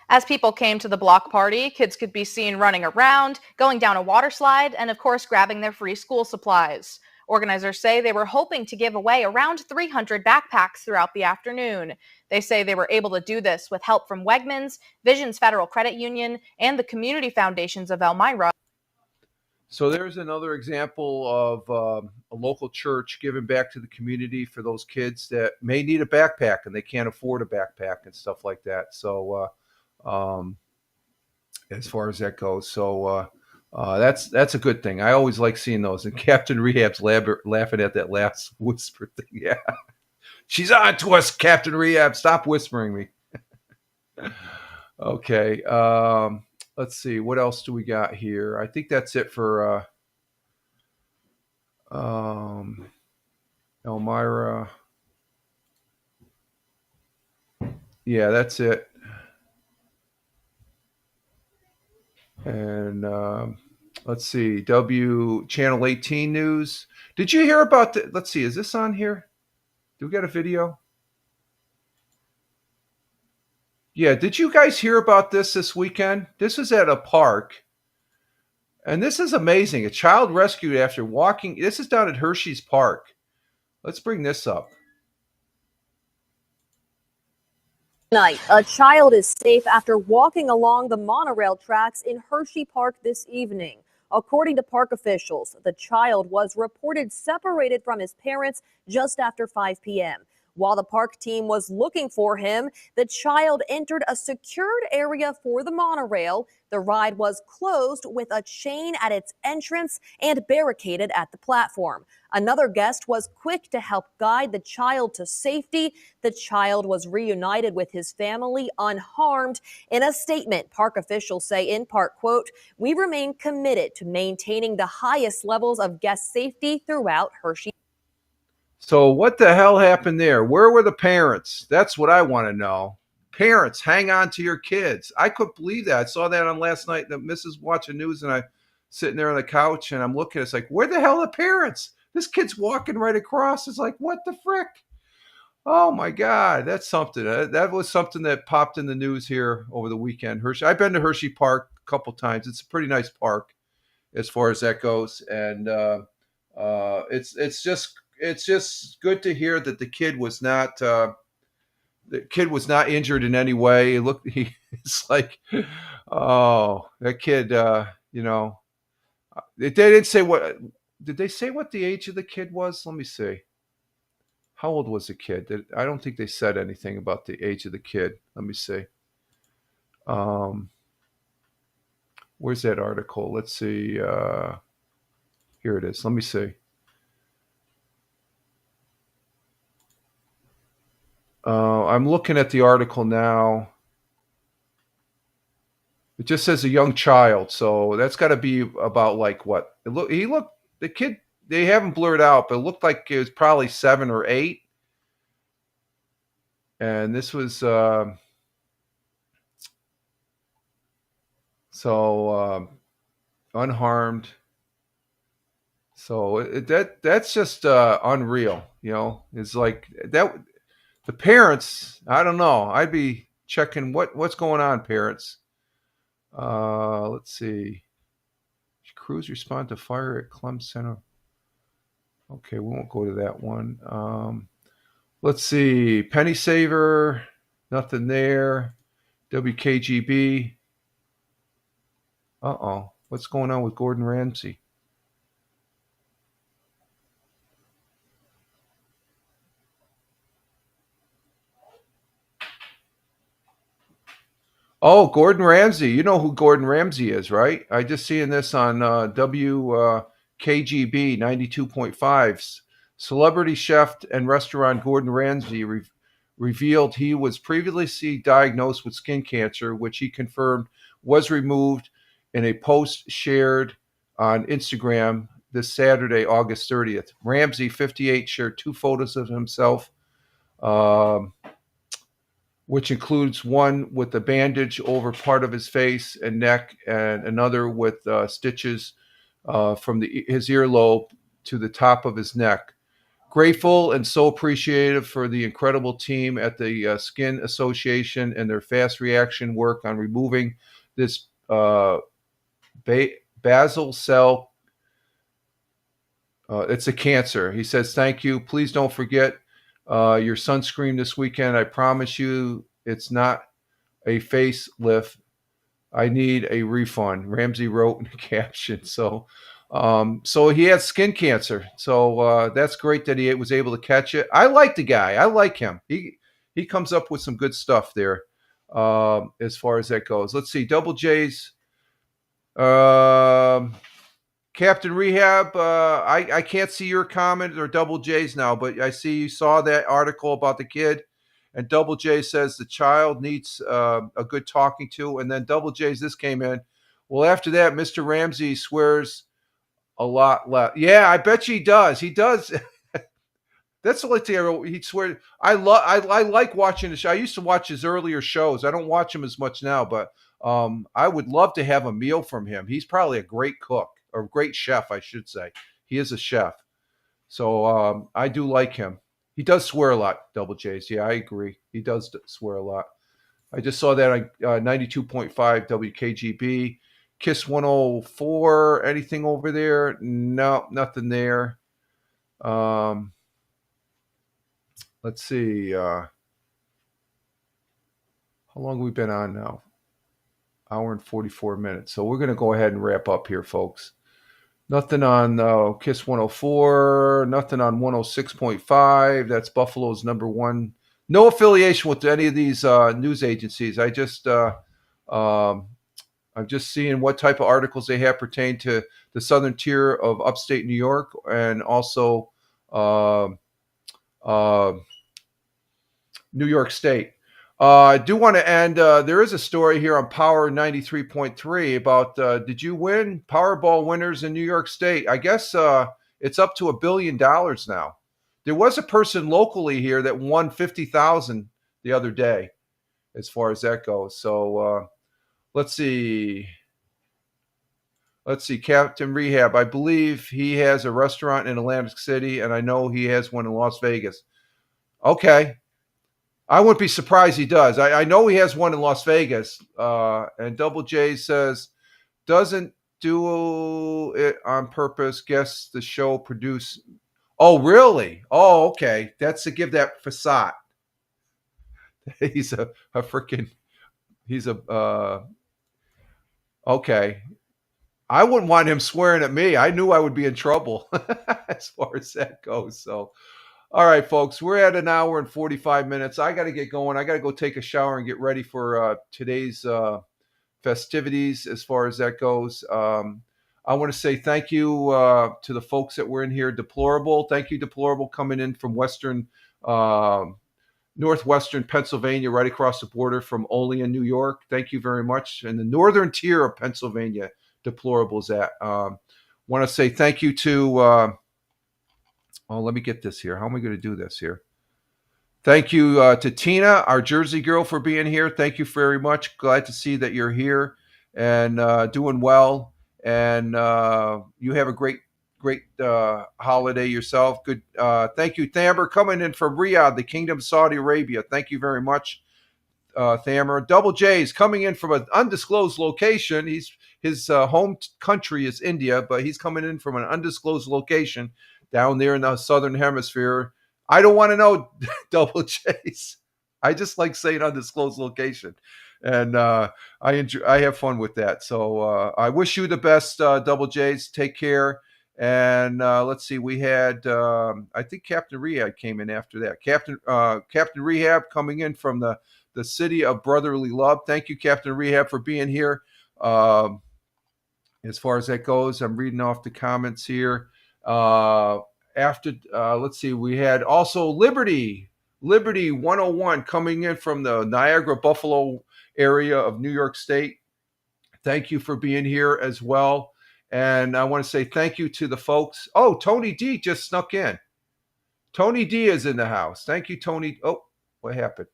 As people came to the block party, kids could be seen running around, going down a water slide, and of course grabbing their free school supplies. Organizers say they were hoping to give away around 300 backpacks throughout the afternoon. They say they were able to do this with help from Wegmans, Visions Federal Credit Union, and the community foundations of Elmira. So there's another example of a local church giving back to the community for those kids that may need a backpack and they can't afford a backpack and stuff like that. So as far as that goes, so that's a good thing. I always like seeing those. And Captain Rehab's laughing at that last whisper thing. Yeah, she's on to us, Captain Rehab. Stop whispering me. Okay. Let's see, what else do we got here? I think that's it for Elmira. Yeah, that's it. And let's see, Channel 18 News. Did you hear about the, let's see, is this on here? Do we got a video? Yeah, did you guys hear about this weekend? This was at a park. And this is amazing. A child rescued after walking. This is down at Hershey's Park. Let's bring this up. Night, a child is safe after walking along the monorail tracks in Hershey Park this evening. According to park officials, the child was reported separated from his parents just after 5 p.m. While the park team was looking for him, the child entered a secured area for the monorail. The ride was closed with a chain at its entrance and barricaded at the platform. Another guest was quick to help guide the child to safety. The child was reunited with his family unharmed. In a statement, park officials say in part, quote, "We remain committed to maintaining the highest levels of guest safety throughout Hershey." So what the hell happened there? Where were the parents? That's what I want to know. Parents, hang on to your kids. I couldn't believe that. I saw that on last night. The missus watching news, and I sitting there on the couch, and I'm looking. It's like, where the hell are the parents? This kid's walking right across. It's like, what the frick? Oh my God, that's something. That was something that popped in the news here over the weekend. Hershey. I've been to Hershey Park a couple times. It's a pretty nice park as far as that goes, and it's just good to hear that the kid was not injured in any way. It's like, oh, that kid, they didn't say what. Did they say what the age of the kid was? Let me see. How old was the kid? I don't think they said anything about the age of the kid. Let me see. Where's that article? Let's see. Here it is. Let me see. I'm looking at the article now. It just says a young child, so that's got to be about like what? The kid. They haven't blurred out, but it looked like it was probably 7 or 8. And this was unharmed. So that's just unreal, It's like that. The parents, I don't know. I'd be checking what's going on, parents. Let's see. Crews respond to fire at Clem Center. Okay, we won't go to that one. Let's see. Penny Saver, nothing there. WKGB. Uh-oh. What's going on with Gordon Ramsay? Oh, Gordon Ramsay. You know who Gordon Ramsay is, right? I just seeing this on WKGB 92.5. Celebrity chef and restaurant Gordon Ramsay revealed he was previously diagnosed with skin cancer, which he confirmed was removed in a post shared on Instagram this Saturday, August 30th. Ramsay, 58, shared 2 photos of himself, which includes one with a bandage over part of his face and neck, and another with stitches from his earlobe to the top of his neck. Grateful and so appreciative for the incredible team at the Skin Association and their fast reaction work on removing this basal cell It's a cancer. He says, thank you. Please don't forget your sunscreen this weekend. I promise you it's not a facelift. I need a refund. Ramsey wrote in the caption. So he had skin cancer. So that's great that he was able to catch it. I like the guy. I like him. He comes up with some good stuff there as far as that goes. Let's see. Double J's. Captain Rehab, I can't see your comment or Double J's now, but I see you saw that article about the kid. And Double J says the child needs a good talking to. And then Double J's, this came in. Well, after that, Mr. Ramsey swears a lot less. Yeah, I bet you he does. He does. That's the only thing he swears. I like watching the show. I used to watch his earlier shows. I don't watch him as much now, but I would love to have a meal from him. He's probably a great cook, or great chef, I should say. He is a chef. So I do like him. He does swear a lot, Double J's. Yeah, I agree. He does swear a lot. I just saw that on 92.5 WKGB. Kiss 104. Anything over there? No, nothing there. Let's see. How long have we been on now? Hour and 44 minutes. So we're going to go ahead and wrap up here, folks. Nothing on Kiss 104. Nothing on 106.5. That's Buffalo's number one. No affiliation with any of these news agencies. I'm just seeing what type of articles they have pertain to the southern tier of upstate New York, and also New York State. I do want to end. There is a story here on Power 93.3 about did you win? Powerball winners in New York State. I guess it's up to $1 billion now. There was a person locally here that won $50,000 the other day, as far as that goes. So let's see. Let's see. Captain Rehab. I believe he has a restaurant in Atlantic City, and I know he has one in Las Vegas. Okay. I wouldn't be surprised he does. I know he has one in Las Vegas. And Double J says, doesn't do it on purpose. Guess the show produce. Oh, really? Oh, okay. That's to give that facade. He's a freaking, okay. I wouldn't want him swearing at me. I knew I would be in trouble as far as that goes. So, all right, folks, we're at 1 hour and 45 minutes. I got to get going. I got to go take a shower and get ready for today's festivities as far as that goes. I want to say thank you to the folks that were in here. Deplorable. Thank you, Deplorable, coming in from northwestern Pennsylvania, right across the border from Olean, New York. Thank you very much. And the northern tier of Pennsylvania, Deplorable's at. Want to say thank you to... let me get this here. How am I going to do this here? Thank you to Tina, our Jersey girl, for being here. Thank you very much. Glad to see that you're here and doing well. And you have a great holiday yourself. Good. Thank you, Thamber, coming in from Riyadh, the Kingdom of Saudi Arabia. Thank you very much, Thamber. Double J's coming in from an undisclosed location. His home country is India, but he's coming in from an undisclosed location down there in the southern hemisphere. I don't want to know, Double J's. I just like saying undisclosed location, and I have fun with that. So I wish you the best, Double J's. Take care. And let's see, we had I think Captain Rehab came in after that. Captain Rehab coming in from the city of brotherly love. Thank you, Captain Rehab, for being here. As far as that goes, I'm reading off the comments here. Let's see, we had also Liberty 101 coming in from the Niagara Buffalo area of New York State. Thank you for being here as well. And I want to say thank you to the folks. Oh, Tony D just snuck in. Tony D is in the house. Thank you, Tony. Oh, what happened?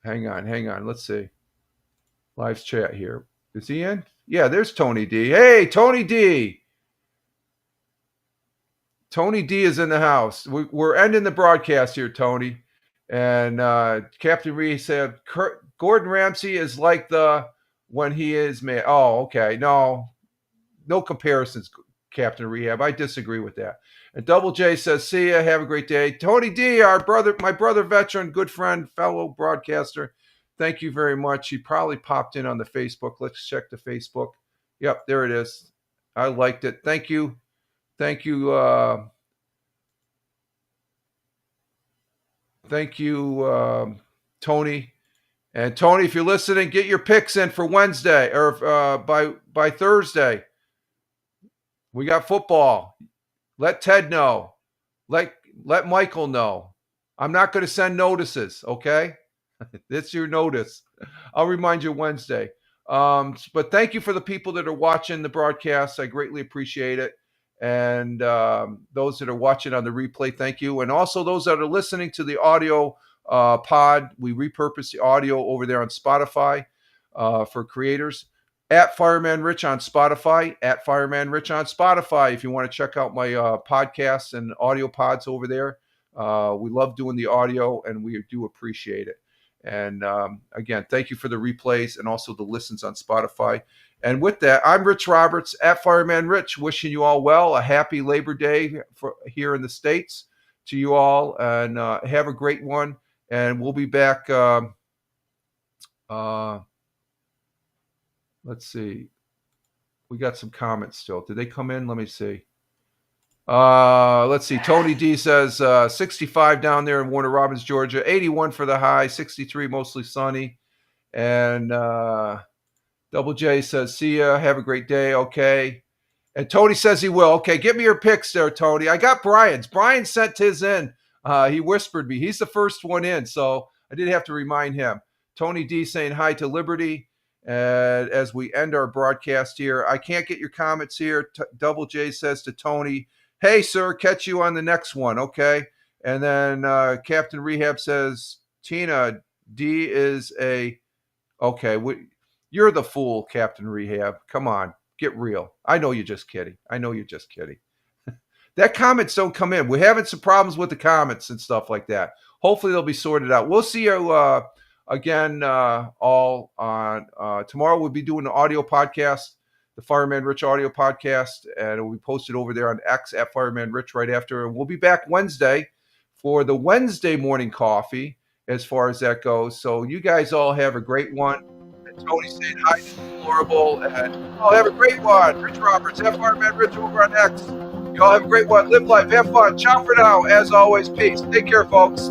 Hang on. Let's see. Live chat here. Is he in? Yeah, there's Tony D. Hey, Tony D. Tony D is in the house. We're ending the broadcast here, Tony. And Captain Reed said, Gordon Ramsay is like when he is mad. Oh, okay. No, no comparisons, Captain Rehab. I disagree with that. And Double J says, see ya, have a great day. Tony D, my brother veteran, good friend, fellow broadcaster. Thank you very much. He probably popped in on the Facebook. Let's check the Facebook. Yep, there it is. I liked it. Thank you. Thank you. Thank you, Tony. And Tony, if you're listening, get your picks in for Wednesday or by Thursday. We got football. Let Ted know. Let Michael know. I'm not going to send notices, okay? It's your notice. I'll remind you Wednesday. But thank you for the people that are watching the broadcast. I greatly appreciate it. And those that are watching on the replay, thank you. And also those that are listening to the audio pod, we repurpose the audio over there on Spotify for creators. At Fireman Rich on Spotify. At Fireman Rich on Spotify. If you want to check out my podcasts and audio pods over there. We love doing the audio, and we do appreciate it. And again, thank you for the replays and also the listens on Spotify. And with that, I'm Rich Roberts at Fireman Rich, wishing you all well, a happy Labor Day for here in the States to you all, and have a great one. And we'll be back. Let's see. We got some comments still. Did they come in? Let me see. Let's see. Tony D says 65 down there in Warner Robins, Georgia. 81 for the high. 63 mostly sunny. And Double J says, see ya. Have a great day. Okay. And Tony says he will. Okay. Give me your picks there, Tony. I got Brian's. Brian sent his in. He whispered me. He's the first one in, so I didn't have to remind him. Tony D saying hi to Liberty. And as we end our broadcast here, I can't get your comments here. Double J says to Tony, hey, sir, catch you on the next one. Okay. And then Captain Rehab says, Tina, D is a, okay. You're the fool, Captain Rehab. Come on, get real. I know you're just kidding. That comments don't come in. We're having some problems with the comments and stuff like that. Hopefully they'll be sorted out. We'll see you again all on tomorrow. We'll be doing the audio podcast, the Fireman Rich audio podcast, and it will be posted over there on X at Fireman Rich right after. And we'll be back Wednesday for the Wednesday morning coffee as far as that goes. So you guys all have a great one. And Tony saying hi to Deplorable, and have a great one. Rich Roberts, at Fireman Rich over on X. You all have a great one. Live life, have fun. Ciao for now. As always, peace. Take care, folks.